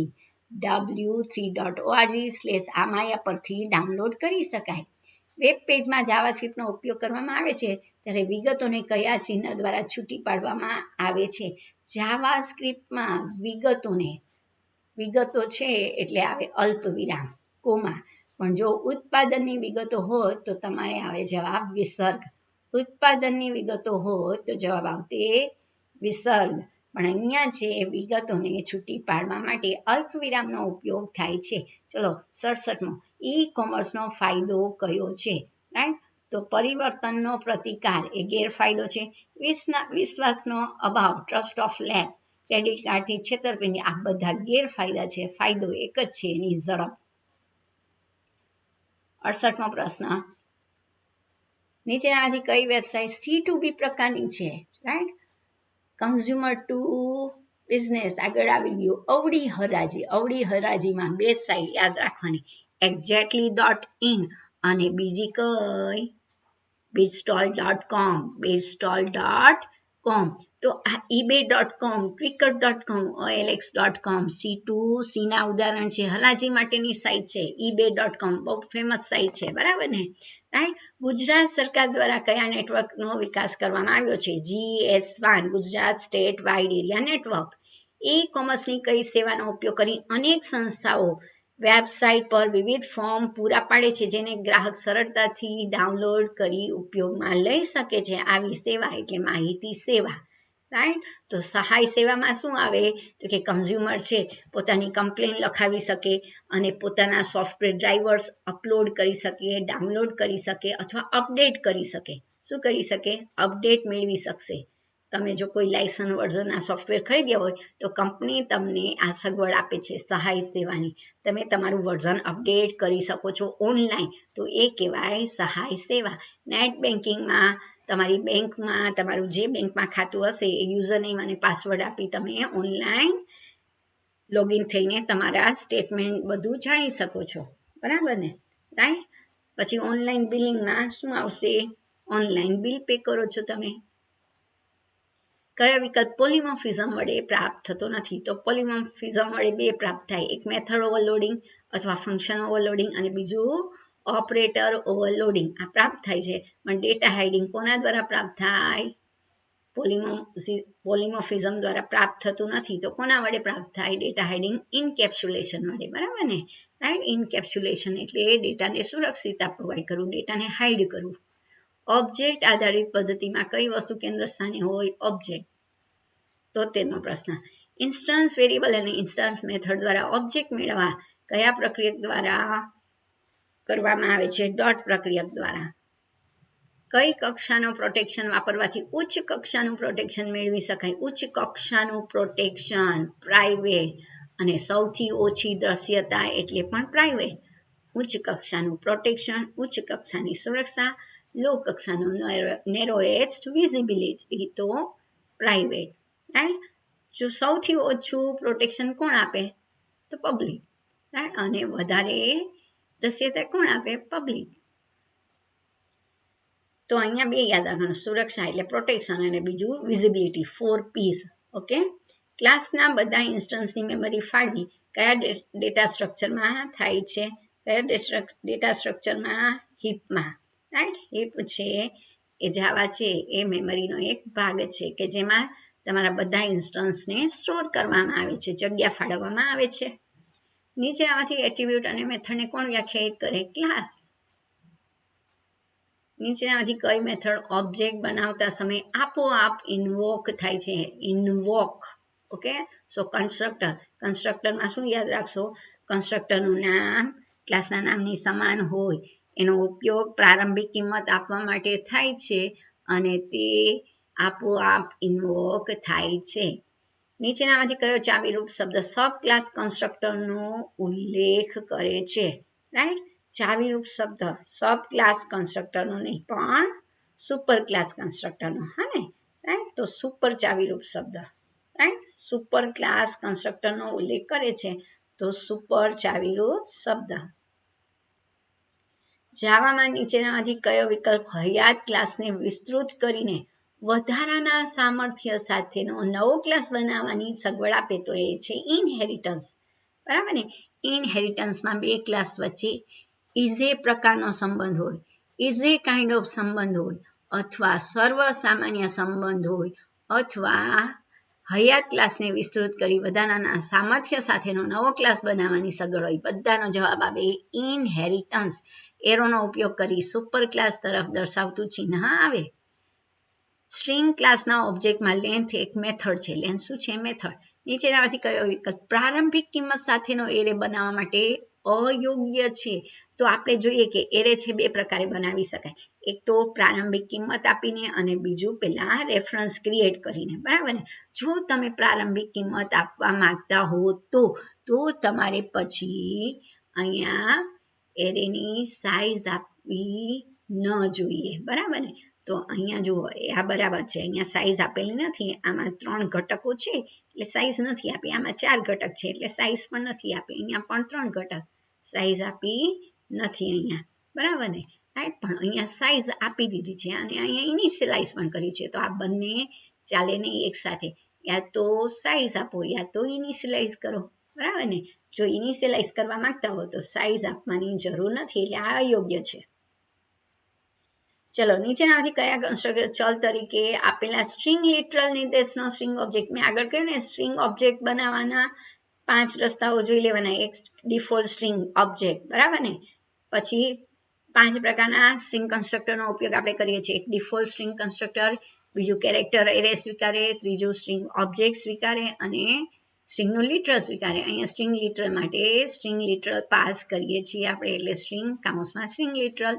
w3.org/amaya પરથી ડાઉનલોડ કરી શકાય. વેબ પેજમાં જાવાસ્ક્રિપ્ટનો ઉપયોગ કરવામાં આવે છે ત્યારે વિગતોને કયા ચિહ્ન દ્વારા છૂટી પાડવામાં આવે છે? જાવાસ્ક્રિપ્ટમાં વિગતો છે એટલે આવે અલ્પવિરામ, કોમા. પણ જો ઉત્પાદનની વિગતો હોય તો તમારે આવે જવાબ વિસર્ગ. ઉત્પાદનની વિગતો હોય તો જવાબ આવતે વિસર્ગ. પણ અહીંયા છે વિગતોને છૂટી પાડવા માટે અલ્પવિરામનો ઉપયોગ થાય છે. ચલો 67મો, ઈ કોમર્સનો ફાયદો કયો છે? રાઈટ, તો પરિવર્તનનો પ્રતિકાર એ ગેરફાયદો છે. વિશ્વાસનો અભાવ, ટ્રસ્ટ ઓફ લેક, ક્રેડિટ કાર્ડથી છેતરપિંડી, આ બધા ગેરફાયદા છે. ફાયદો એક જ છે, એની ઝડપ. 68મો પ્રશ્ન, નીચેનામાંથી કઈ વેબસાઇટ C2B પ્રકારની છે? રાઈટ, કન્ઝ્યુમર ટુ બિઝનેસ આગળ આવી ગયું. અવળી હરાજીમાં બે સાઇટ યાદ રાખવાની, exactly.in અને બીજી કઈ BizStall.com. તો આ ebay.com, quicker.com, OLX.com C2Cના ઉદાહરણ છે. હરાજી માટેની સાઇટ છે ebay.com, બહુ ફેમસ સાઇટ છે, બરાબર ને? રાઈટ, ગુજરાત સરકાર દ્વારા કયા નેટવર્કનો વિકાસ કરવામાં આવ્યો છે? GS1, Gujarat state wide area network. E કોમર્સની કઈ સેવાનો ઉપયોગ કરી અનેક સંસ્થાઓ વેબસાઇટ પર વિવિધ ફોર્મ પૂરા પાડે છે જેને ગ્રાહક સરળતાથી ડાઉનલોડ કરી ઉપયોગમાં લઈ શકે છે? આવી સેવા એટલે માહિતી સેવા. રાઈટ, તો સહાય સેવામાં શું આવે? તો કે કન્ઝ્યુમર છે પોતાની કમ્પ્લેન લખાવી શકે અને પોતાના સોફ્ટવેર ડ્રાઈવર્સ અપલોડ કરી શકે, ડાઉનલોડ કરી શકે અથવા અપડેટ કરી શકે. શું કરી શકે? અપડેટ મેળવી શકશે. તમે જો કોઈ લાયસન્સ વર્ઝનના સોફ્ટવેર ખરીદ્યા હોય તો કંપની તમને આ સગવડ આપે છે સહાય સેવાની. તમે તમારું વર્ઝન અપડેટ કરી શકો છો ઓનલાઈન, તો એ કહેવાય સહાય સેવા. નેટ બેન્કિંગમાં તમારી બેંકમાં તમારું જે બેંકમાં ખાતું હશે એ યુઝરનેમ અને પાસવર્ડ આપી તમે ઓનલાઈન લોગિન થઈને તમારા સ્ટેટમેન્ટ બધું જાણી શકો છો, બરાબર ને? રાઈટ, પછી ઓનલાઈન બિલિંગમાં શું આવશે? ઓનલાઈન બિલ પે કરો છો તમે. કયો વિકલ્પ પોલિમોર્ફિઝમ વડે પ્રાપ્ત થતો નથી? તો પોલિમોર્ફિઝમ વડે બે પ્રાપ્ત થાય, એક મેથડ ઓવરલોડિંગ અથવા ફંક્શન ઓવરલોડિંગ અને બીજું ઓપરેટર ઓવરલોડિંગ. આ પ્રાપ્ત થાય છે. પણ ડેટા હાઇડિંગ કોના દ્વારા પ્રાપ્ત થાય? પોલિમોર્ફિઝમ દ્વારા પ્રાપ્ત થતું નથી. તો કોના વડે પ્રાપ્ત થાય? ડેટા હાઇડિંગ ઇનકેપ્સ્યુલેશન વડે, બરાબર ને? રાઈટ, ઇનકેપ્સ્યુલેશન એટલે ડેટાને સુરક્ષિતતા પ્રોવાઈડ કરવું, ડેટાને હાઇડ કરવું. ઓબ્જેક્ટ આધારિત પદ્ધતિમાં કઈ વસ્તુ કેન્દ્ર સ્થાને હોય? ઓબ્જેક્ટ. 73મો પ્રશ્ન, ઇન્સ્ટન્સ વેરિયેબલ અને ઇન્સ્ટન્સ મેથડ દ્વારા ઓબ્જેક્ટ મેળવવા કયા પ્રક્રિયક દ્વારા કરવામાં આવે છે? ડોટ પ્રક્રિયક દ્વારા. કઈ કક્ષાનો પ્રોટેક્શન વાપરવાથી ઉચ્ચ કક્ષાનું પ્રોટેક્શન મેળવી શકાય? ઉચ્ચ કક્ષાનું પ્રોટેક્શન પ્રાઇવેટ, અને સૌથી ઓછી દ્રશ્યતા એટલે પણ પ્રાઇવેટ. ઉચ્ચ કક્ષાનું પ્રોટેક્શન, ઉચ્ચ કક્ષાની સુરક્ષા, લો કક્ષાનું નેરોએસ્ટ વિઝિબિલિટી તો પ્રાઇવેટ. રાઈટ, જો સૌથી ઓછું પ્રોટેક્શન કોણ આપે? તો પબ્લિક. રાઈટ, અને વધારે દ્રશ્યતા કોણ આપે? પબ્લિક. તો અહીંયા બે યાદ રાખવાનું, સુરક્ષા એટલે પ્રોટેક્શન અને બીજું વિઝિબિલિટી, 4 P's. ઓકે, ક્લાસના બધા ઇન્સ્ટન્સની મેમરી ફાળવી કયા ડેટા સ્ટ્રક્ચરમાં થાય છે? કયા ડેટા સ્ટ્રક્ચરમાં? હીપમાં. રાઈટ, હીપ છે એ જાવા છે એ મેમરીનો એક ભાગ છે કે જેમાં તમારા બધા ઇન્સ્ટન્સને સ્ટોર કરવામાં આવે છે, જગ્યા ફાળવવામાં આવે છે. નીચેનામાંથી એટ્રીબ્યુટ અને મેથડને કોણ વ્યાખ્યાયિત કરે? ક્લાસ. નીચેનામાંથી કઈ મેથડ ઓબ્જેક્ટ બનાવતા સમયે આપોઆપ ઇન્વોક થાય છે? ઇન્વોક. ઓકે, સો કન્સ્ટ્રક્ટરમાં શું યાદ રાખશો? કન્સ્ટ્રક્ટરનું નામ ક્લાસના નામની સમાન હોય, એનો ઉપયોગ પ્રારંભિક કિંમત આપવા માટે થાય છે અને તે આપોઆપ ઇન્વોક થાય છે. નીચેનામાંથી કયો ચાવીરૂપ શબ્દ સબ ક્લાસ કન્સ્ટ્રક્ટરનો ઉલ્લેખ કરે છે? રાઈટ, ચાવીરૂપ શબ્દ સબ ક્લાસ કન્સ્ટ્રક્ટરનો નહીં પણ સુપર ક્લાસ કન્સ્ટ્રક્ટરનો. હા ને? રાઈટ, તો સુપર ચાવીરૂપ શબ્દ. રાઈટ, સુપર ક્લાસ કન્સ્ટ્રક્ટરનો ઉલ્લેખ કરે છે તો સુપર ચાવીરૂપ શબ્દ. જાવામાં નીચેનામાંથી કયો વિકલ્પ હયાત ક્લાસને વિસ્તૃત કરીને વધારાના સામર્થ્ય સાથેનો નવો ક્લાસ બનાવવાની સગવડ આપે તો એ છે ઇનહેરિટન્સ. બરાબર ને? ઇનહેરિટન્સમાં બે ક્લાસ વચ્ચે ઇઝ એ પ્રકારનો સંબંધ હોય, ઇઝ એ કાઇન્ડ ઓફ સંબંધ હોય, અથવા સર્વસામાન્ય સંબંધ હોય, અથવા હયાત ક્લાસને વિસ્તૃત કરી વધારાના સામર્થ્ય સાથેનો નવો ક્લાસ બનાવવાની સગવડ હોય. બધાનો જવાબ આવે ઇનહેરિટન્સ. એરોનો ઉપયોગ કરી સુપર ક્લાસ તરફ દર્શાવતું ચિહ્ન આવે. સ્ટ્રિંગ ક્લાસના ઓબ્જેક્ટમાં લેન્થ એક મેથડ છે. લેન્થ શું છે? મેથડ. નીચેનામાંથી કયો વિકલ્પ પ્રારંભિક કિંમત સાથેનો એરે બનાવવા માટે અયોગ્ય છે? તો આપણે જોઈએ કે એરે છે બે પ્રકારે બનાવી શકાય. એક તો પ્રારંભિક કિંમત આપીને અને બીજું પેલા રેફરન્સ ક્રિએટ કરીને. બરાબર ને? જો તમે પ્રારંભિક કિંમત આપવા માંગતા હો તો તમારે પછી અહીંયા એરેની સાઈઝ આપવી ન જોઈએ. બરાબર ને? તો અહીંયા જુઓ આ બરાબર છે. અહીંયા સાઈઝ આપેલી નથી. આમાં 3 ઘટકો છે એટલે સાઈઝ નથી આપી. આમાં 4 ઘટક છે એટલે સાઈઝ પણ નથી આપી. અહીંયા પણ 3 ઘટક, સાઈઝ આપી નથી અહીંયા. બરાબર ને? રાઈટ. પણ અહીંયા સાઈઝ આપી દીધી છે અને અહીંયા ઇનિશિયલાઇઝ પણ કર્યું છે. તો આ બંને ચાલે નહીં એક સાથે. યા તો સાઈઝ આપો યા તો ઇનિશિયલાઇઝ કરો. બરાબર ને? જો ઇનિશિયલાઇઝ કરવા માંગતા હો તો સાઈઝ આપવાની જરૂર નથી એટલે આ અયોગ્ય છે. ચલો નીચેનામાંથી કયા કન્સ્ટ્રક્ટર ચલ તરીકે આપેલા સ્ટ્રિંગ લિટરલ નિર્દેશનો સ્ટ્રિંગ ઓબ્જેક્ટ. મેં આગળ કહ્યું ને સ્ટ્રિંગ ઓબ્જેક્ટ બનાવવાના 5 રસ્તાઓ જોઈ લેવાના. એક ડિફોલ્ટ સ્ટ્રિંગ ઓબ્જેક્ટ. બરાબર ને? પછી 5 પ્રકારના સ્ટ્રિંગ કન્સ્ટ્રક્ટરનો ઉપયોગ આપણે કરીએ છીએ. એક ડિફોલ્ટ સ્ટ્રિંગ કન્સ્ટ્રક્ટર, બીજું કેરેક્ટર એરે સ્વીકારે, ત્રીજું સ્ટ્રિંગ ઓબ્જેક્ટ સ્વીકારે અને સ્ટ્રિંગનું લિટરલ સ્વીકારે. અહીંયા સ્ટ્રિંગ લિટરલ માટે સ્ટ્રિંગ લિટરલ પાસ કરીએ છીએ આપણે એટલે સ્ટ્રિંગ કાઉન્સમાં સ્ટ્રિંગ લિટરલ.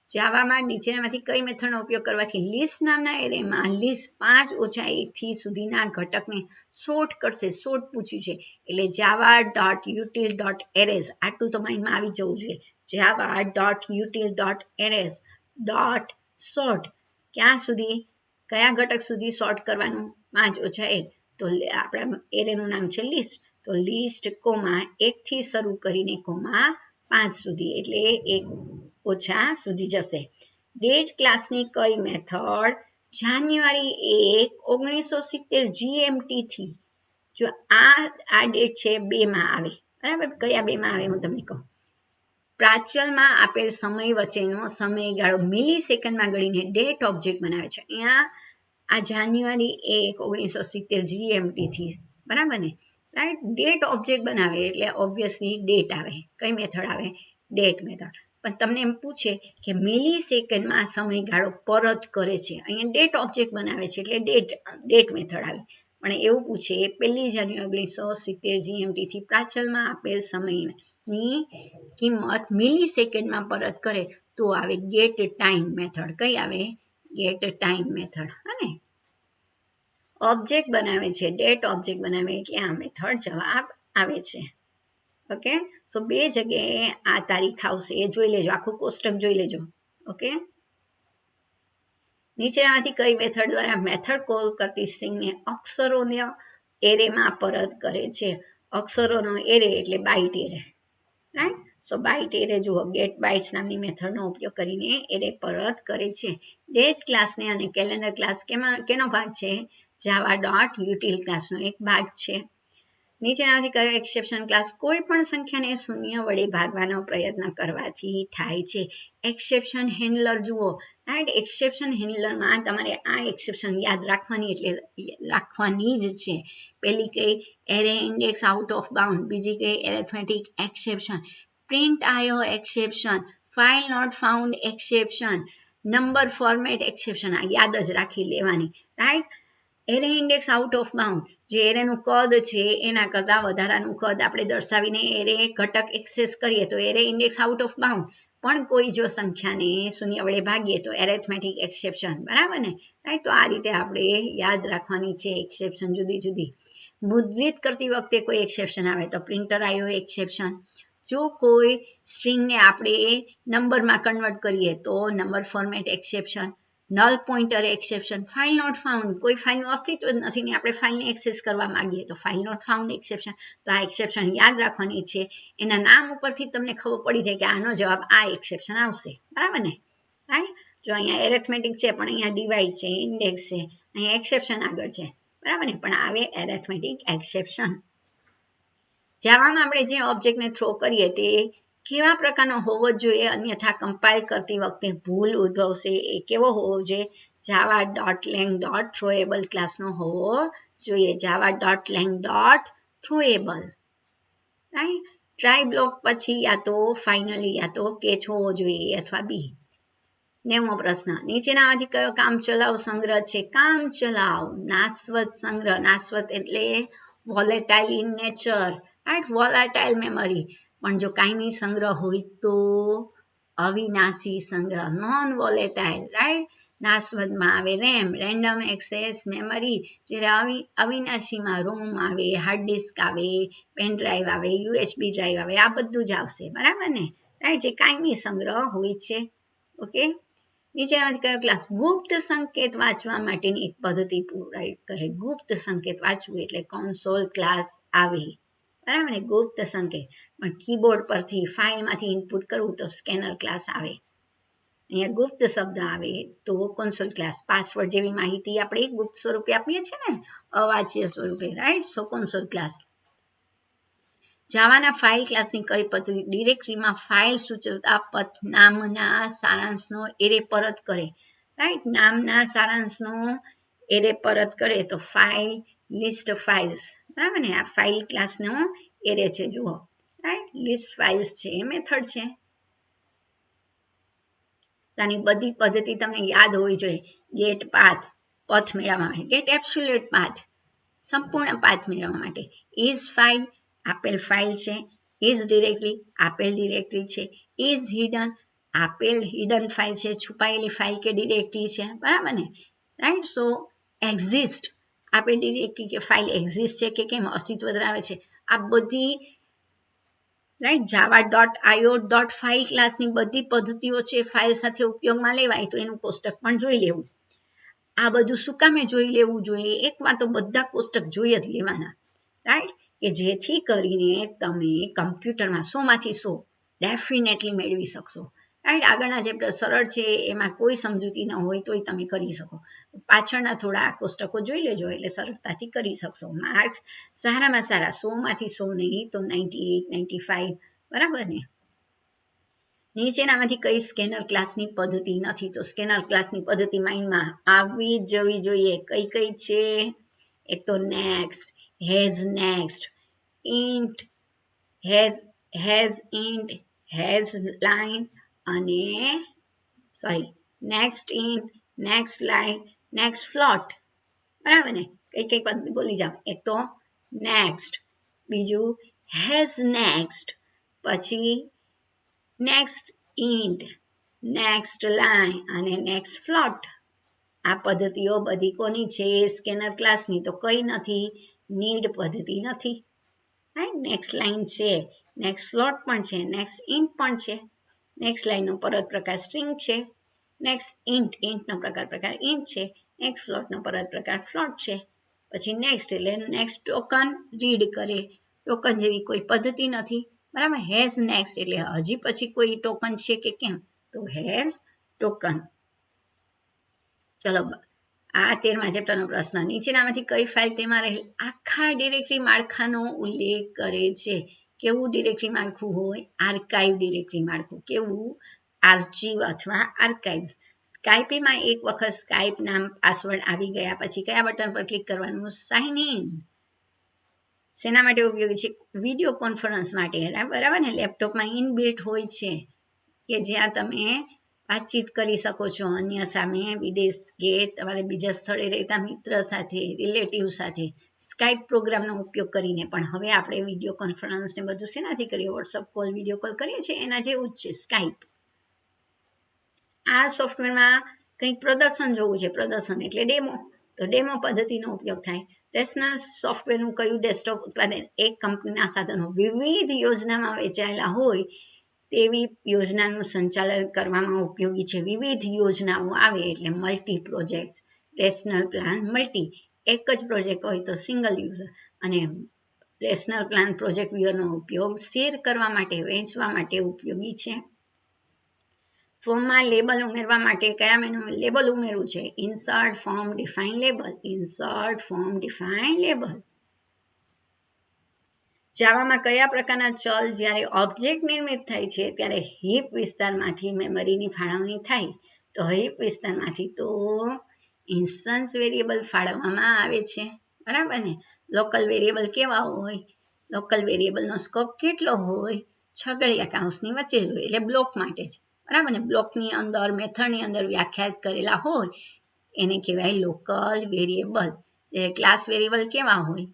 જાવામાં નીચેનામાંથી કઈ મેથડનો ઉપયોગ કરવાથી લિસ્ટ નામના એરેમાં લિસ્ટ 5 ઓછા 1 થી સુધીના ઘટકને સોર્ટ કરશે? સોર્ટ પૂછ્યું છે એટલે java.util.arrays આટલું તો માઇન્ડમાં આવી જવું જોઈએ. java.util.arrays.sort ક્યાં સુધી, કયા ઘટક સુધી સોર્ટ કરવાનું? 5 ઓછા 1. તો આપણા એરેનું નામ છે લિસ્ટ. તો લિસ્ટ કોમા 1 થી શરૂ કરીને કોમા 5 સુધી એટલે 1 ઓછા સુધી જશે. ડેટ ક્લાસની કઈ મેથડ જાન્યુઆરી 1, 1970 GMT થી, જો આ ડેટ છે 2 માં આવે. બરાબર? કયા 2 માં આવે હું તમને કહું. પ્રાચલમાં આપેલ સમય વચ્ચેનો સમયગાળો મિલી સેકન્ડમાં ગણીને ડેટ ઓબ્જેક્ટ બનાવે છે. અહીંયા આ જાન્યુઆરી 1, 1970 GMT થી. બરાબર ને? રાઈટ. ડેટ ઓબ્જેક્ટ બનાવે એટલે ઓબ્વિયસલી ડેટ આવે. કઈ મેથડ આવે? Date method. પણ તમને એમ પૂછે કે મિલી સેકન્ડમાં સમયગાળો પરત કરે છે. અહીંયા ડેટ ઓબ્જેક્ટ બનાવે છે એટલે ડેટ મેથડ આવી. પણ એવું પૂછે 1 જાન્યુઆરી 1970 GMT થી પ્રાચલમાં આપેલ સમયની કિંમત મિલી સેકન્ડમાં પરત કરે તો આવે ગેટ ટાઈમ મેથડ. કઈ આવે? Get time method. અને ઓબ્જેક્ટ બનાવે છે, ડેટ ઓબ્જેક્ટ બનાવે એટલે આ મેથડ જવાબ આવે છે. ઓકે. સો 2 જગ્યાએ આ તારીખ આવશે એ જોઈ લેજો. આખું કોષ્ટક જોઈ લેજો. ઓકે. નીચેનામાંથી કઈ મેથડ દ્વારા મેથડ કોલ કરતી સ્ટ્રિંગને અક્ષરોના એરેમાં પરત કરે છે? અક્ષરોનો એરે એટલે બાઇટ એરે. રાઈટ. સો બાઇટ એરે જુઓ, ગેટ બાઇટ્સ નામની મેથડનો ઉપયોગ કરીને એરે પરત કરે છે. ડેટ ક્લાસને અને કેલેન્ડર ક્લાસ કેનો ભાગ છે? java.util ક્લાસનો એક ભાગ છે. નીચેનામાંથી કયો એક્સેપ્શન ક્લાસ કોઈ પણ સંખ્યાને 0 વડે ભાગવાનો પ્રયત્ન કરવાથી થાય છે? એક્સેપ્શન હેન્ડલર જુઓ. રાઈટ. એક્સેપ્શન હેન્ડલરમાં તમારે આ એક્સેપ્શન યાદ રાખવાની એટલે રાખવાની જ છે. પહેલી કઈ? Array index out of bound. બીજી કઈ? Arithmetic exception, print IO exception, file not found exception, number format exception. આ યાદ જ રાખી લેવાની. Right. Array index out of bound, જે એરેનું કદ છે એના કરતાં વધારાનું કદ આપણે દર્શાવીને એરે ઘટક એક્સેસ કરીએ તો array index out of bound. પણ કોઈ જો સંખ્યાને 0 વડે ભાગીએ તો એરેથમેટિક એક્સેપ્શન. બરાબર ને? રાઈટ. તો આ રીતે આપણે યાદ રાખવાની છે એક્સેપ્શન જુદી જુદી. મુદ્રિત કરતી વખતે કોઈ એક્સેપ્શન આવે તો પ્રિન્ટર IO એક્સેપ્શન. જો કોઈ સ્ટ્રિંગને આપણે નંબરમાં કન્વર્ટ કરીએ તો number format exception, null pointer exception, file not found, કોઈ ફાઇલનું અસ્તિત્વ જ નથી ને આપણે ફાઇલને એક્સેસ કરવા માંગીએ તો ફાઇલ નોટ ફાઉન્ડ એક્સેપ્શન. તો આ એક્સેપ્શન યાદ રાખવાની છે. એના નામ ઉપરથી તમને ખબર પડી જાય કે આનો જવાબ આ એક્સેપ્શન આવશે. બરાબર ને? રાઈટ. જો અહીંયા એરેથમેટિક છે પણ અહીંયા ડિવાઇડ છે, ઇન્ડેક્સ છે, અહીંયા એક્સેપ્શન આગળ છે, બરાબર ને, પણ આવે એરેથમેટિક એક્સેપ્શન. જાવામાં આપણે જે ઓબ્જેક્ટને થ્રો કરીએ તે કેવા પ્રકારનો હોવો જોઈએ, અન્યથા કમ્પાઇલ કરતી વખતે ભૂલ ઉદ્ભવશે. એ કેવો હોવો જોઈએ? java.lang.throwable ક્લાસનો હોવો જોઈએ. java.lang.throwable, right. ટ્રાય બ્લોક પછી યા તો ફાઇનલી યા તો કેચ હોવો જોઈએ, અથવા બી. 9મો પ્રશ્ન, નીચેનામાંથી કયો કામચલાઉ સંગ્રહ છે? કામચલાઉ નાશવત સંગ્રહ. નાશવત એટલે volatile in nature, right, volatile memory. પણ જો કાયમી સંગ્રહ હોય તો અવિનાશી સંગ્રહ, નોન વોલેટાઇલ, રાઈટ. નાશવતમાં આવે રેમ, રેન્ડમ એક્સેસ મેમરી. જ્યારે અવિનાશીમાં રોમ આવે, હાર્ડ ડિસ્ક આવે, પેન ડ્રાઈવ આવે, યુએસબી ડ્રાઈવ આવે, આ બધું જ આવશે, બરાબર ને, રાઈટ, જે કાયમી સંગ્રહ હોય છે. ઓકે. નીચેનામાંથી કયો ક્લાસ ગુપ્ત સંકેત વાંચવા માટેની એક પદ્ધતિ પ્રોવાઈડ કરે? ગુપ્ત સંકેત વાંચવું એટલે કન્સોલ ક્લાસ આવે, બરાબર ને, ગુપ્ત સંકેત. પણ કીબોર્ડ પરથી ફાઇલમાંથી ઇનપુટ કરવું તો સ્કેનર ક્લાસ આવે. અહીંયા ગુપ્ત શબ્દ આવે તો કન્સોલ ક્લાસ. પાસવર્ડ જેવી માહિતી આપણે ગુપ્ત સ્વરૂપે આપીએ છીએ ને, અવાચ્ય સ્વરૂપે, રાઈટ, સો કન્સોલ ક્લાસ. જાવાના ફાઇલ ક્લાસની કઈ પદ્ધતિ ડિરેક્ટરીમાં ફાઇલ સૂચવતા પથ નામના સારાંશનો એરે પરત કરે, રાઈટ, નામના સારાંશનો એરે પરત કરે તો ફાઇલ લિસ્ટ ફાઇલ્સ, બરાબર ને, આ ફાઇલ ક્લાસનો એરે છે, જુઓ, રાઈટ, લિસ્ટ ફાઇલ્સ છે, એ મેથડ છે. આની બધી પદ્ધતિ તમને યાદ હોવી જોઈએ. ગેટ પાથ, પથ મેળવવા માટે. ગેટ એબ્સોલ્યુટ પાથ, સંપૂર્ણ પાથ મેળવવા માટે. ઇઝ ફાઇલ, આપેલ ફાઇલ છે. ઇઝ ડિરેક્ટરી, આપેલ ડિરેક્ટરી છે. ઇઝ હિડન, આપેલ હિડન ફાઇલ છે, છુપાયેલી ફાઇલ કે ડિરેક્ટરી છે, બરાબર ને, રાઈટ. સો એક્ઝિસ્ટ, આપેલ ડિરેક્ટરી કે ફાઇલ એક્ઝિસ્ટ છે કે કેમ, અસ્તિત્વ ધરાવે છે, આ બધી, રાઈટ. java.io.file ક્લાસની બધી પદ્ધતિઓ છે, ફાઇલ સાથે ઉપયોગમાં લેવાય તો એનું કોષ્ટક પણ જોઈ લેવું. આ બધું શું કામે જોઈ લેવું જોઈએ? એકવાર તો બધા કોષ્ટક જોઈ જ લેવાના, રાઈટ, કે જેથી કરીને તમે કમ્પ્યુટરમાં 100માંથી 100 ડેફિનેટલી મેળવી શકશો, રાઈટ. આગળના ચેપ્ટર સરળ છે, એમાં કોઈ સમજૂતી ન હોય તોય તમે કરી શકો. પાછળના થોડા કોષ્ટકો જોઈ લેજો એટલે સરળતાથી કરી શકશો. માર્ક્સ સારામાં સારા 100માંથી 100 નહીં તો 98, 95, બરાબર ને. નીચેનામાંથી કઈ સ્કેનર ક્લાસની પદ્ધતિ નથી? તો સ્કેનર ક્લાસની પદ્ધતિ માઇન્ડમાં આવવી જવી જોઈએ. કઈ કઈ છે? એક તો next, next, int, int, line અને next int, next line, next float, બરાબર ને. કઈ પદ્ધતિ બોલી જાઓ. એક તો નેક્સ્ટ, બીજું નેક્સ્ટ, પછી નેક્સ્ટ ઇન્ટ, નેક્સ્ટ લાઇન અને નેક્સ્ટ ફ્લોટ. આ પદ્ધતિઓ બધી કોની છે? સ્કેનર ક્લાસની. તો કઈ નથી? નીડ પદ્ધતિ નથી, રાઈટ. નેક્સ્ટ લાઇન છે, નેક્સ્ટ ફ્લોટ પણ છે, નેક્સ્ટ ઇન્ટ પણ છે. નેક્સ્ટ લાઇનનો પરત પ્રકાર સ્ટ્રિંગ છે. નેક્સ્ટ ઇન્ટનો પ્રકાર ઇન્ટ છે. નેક્સ્ટ ફ્લોટનો પરત પ્રકાર ફ્લોટ છે. પછી નેક્સ્ટ એટલે નેક્સ્ટ ટોકન રીડ કરે. ટોકન જેવી કોઈ પદ્ધતિ નથી, બરાબર. નેક્સ્ટ એટલે હજી પછી કોઈ ટોકન છે કે કેમ? તો ટોકન. ચલો, આ 13મા ચેપ્ટરનો પ્રશ્ન. નીચેનામાંથી કઈ ફાઇલ તેમાં રહેલ આખા ડિરેક્ટરી માળખાનો ઉલ્લેખ કરે છે? કેવું ડિરેક્ટરી માળખું હોય? આર્કાઇવ ડિરેક્ટરી માળખું. કેવું? આર્ચિવ અથવા આર્કાઇવ્સ. સ્કાઇપમાં એક વખત સ્કાઇપ નામ પાસવર્ડ આવી ગયા પછી કયા બટન પર ક્લિક કરવાનું? Sign in. શેના માટે ઉપયોગી છે? વિડીયો કોન્ફરન્સ માટે, બરાબર ને. લેપટોપમાં ઇનબિલ્ટ હોય છે કે જ્યાં તમે વાતચીત કરી શકો છો અન્ય સામે, વિદેશ કે તમારે બીજા સ્થળે રહેતા મિત્ર સાથે, રિલેટિવ સાથે, સ્કાઇપ પ્રોગ્રામનો ઉપયોગ કરીને. પણ હવે આપણે વિડીયો કોન્ફરન્સ ને બધું શેનાથી કરીએ? વોટ્સઅપ કોલ, વિડીયો કોલ કરીએ છીએ, એના જેવું જ છે સ્કાઇપ. આ સોફ્ટવેરમાં કંઈક પ્રદર્શન જોવું છે. પ્રદર્શન એટલે ડેમો. તો ડેમો પદ્ધતિનો ઉપયોગ થાય. રેશનલ સોફ્ટવેરનું કયું ડેસ્કટોપ ઉત્પાદન? એક કંપનીના સાધનો વિવિધ યોજનામાં વેચાયેલા હોય તેવી યોજનાનું સંચાલન કરવામાં ઉપયોગી છે. વિવિધ યોજનાઓ આવે એટલે multi project. Rational plan multi, એક જ પ્રોજેક્ટ હોય તો સિંગલ યુઝર. અને રેશનલ પ્લાન પ્રોજેક્ટ વ્યુઅરનો ઉપયોગ શેર કરવા માટે, વહેંચવા માટે ઉપયોગી છે. ફોર્મમાં લેબલ ઉમેરવા માટે કયા મેનુ લેબલ ઉમેરવું છે? Insert form define label, insert form define label. જાવામાં કયા પ્રકારના ચલ જ્યારે ઓબ્જેક્ટ નિર્મિત થાય છે ત્યારે હીપ વિસ્તારમાંથી મેમરીની ફાળવણી થાય? તો હીપ વિસ્તારમાંથી તો ઇન્સ્ટન્સ વેરિયેબલ ફાળવવામાં આવે છે, બરાબર ને? લોકલ વેરિયેબલ કેવા હોય? લોકલ વેરિયેબલનો સ્કોપ કેટલો હોય? છગડીયા કૌંસની વચ્ચે જ હોય, એટલે બ્લોક માટે છે, બરાબર ને? બ્લોકની અંદર મેથડની અંદર વ્યાખ્યાયિત કરેલા હોય એને કહેવાય લોકલ વેરિયેબલ. ક્લાસ વેરિયેબલ કેવા હોય?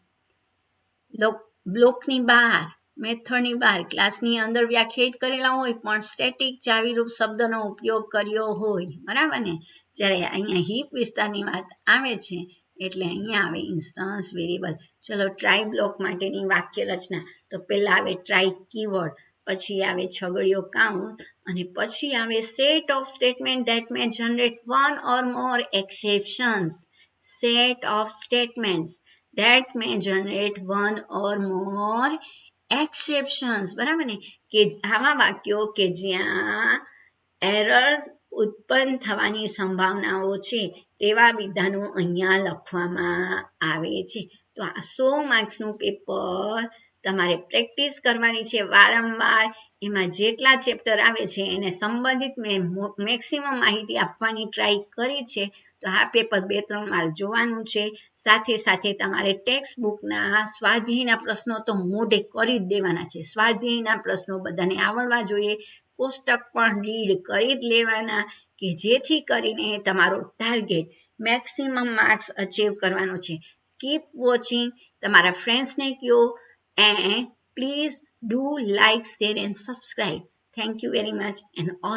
બ્લોકની બહાર, મેથડની બહાર, ક્લાસની અંદર વ્યાખ્યાયિત કરેલા હોય પણ સ્ટેટિક ચાવીરૂપ શબ્દનો ઉપયોગ કર્યો હોય, બરાબર ને? જ્યારે અહીંયા હીપ વિસ્તારની વાત આવે છે એટલે અહીંયા આવે ઇન્સ્ટન્સ વેરિયેબલ. ચલો ટ્રાય બ્લોક માટેની વાક્ય રચના. તો પહેલા આવે ટ્રાય કીવર્ડ, પછી આવે છગડીયો કાઉન્ટ અને પછી આવે set of statement that may generate one or more exceptions. Set of statements that may generate one or more exceptions. બરાબર ને? કે આવા વાક્યો કે જ્યાં એરર્સ ઉત્પન્ન થવાની સંભાવનાઓ છે તેવા વિધાનો અહીંયા લખવામાં આવે છે. તો આ 100 માર્ક્સનું પેપર તમારે પ્રેક્ટિસ કરવાની છે વારંવાર. એમાં જેટલા ચેપ્ટર આવે છે એને સંબંધિત મેં મેક્સિમમ માહિતી આપવાની ટ્રાય કરી છે. તો આ પેપર 2-3 વાર જોવાનું છે. સાથે સાથે તમારે ટેક્સ્ટ બુકના સ્વાધ્યાયના પ્રશ્નો તો મોઢે કરી જ દેવાના છે. સ્વાધ્યાયના પ્રશ્નો બધાને આવડવા જોઈએ. કોષ્ટક પણ રીડ કરી જ લેવાના કે જેથી કરીને તમારો ટાર્ગેટ મેક્સિમમ માર્ક્સ અચીવ કરવાનો છે. Keep watching. તમારા ફ્રેન્ડ્સને કહો and please do like, share and subscribe. Thank you very much and all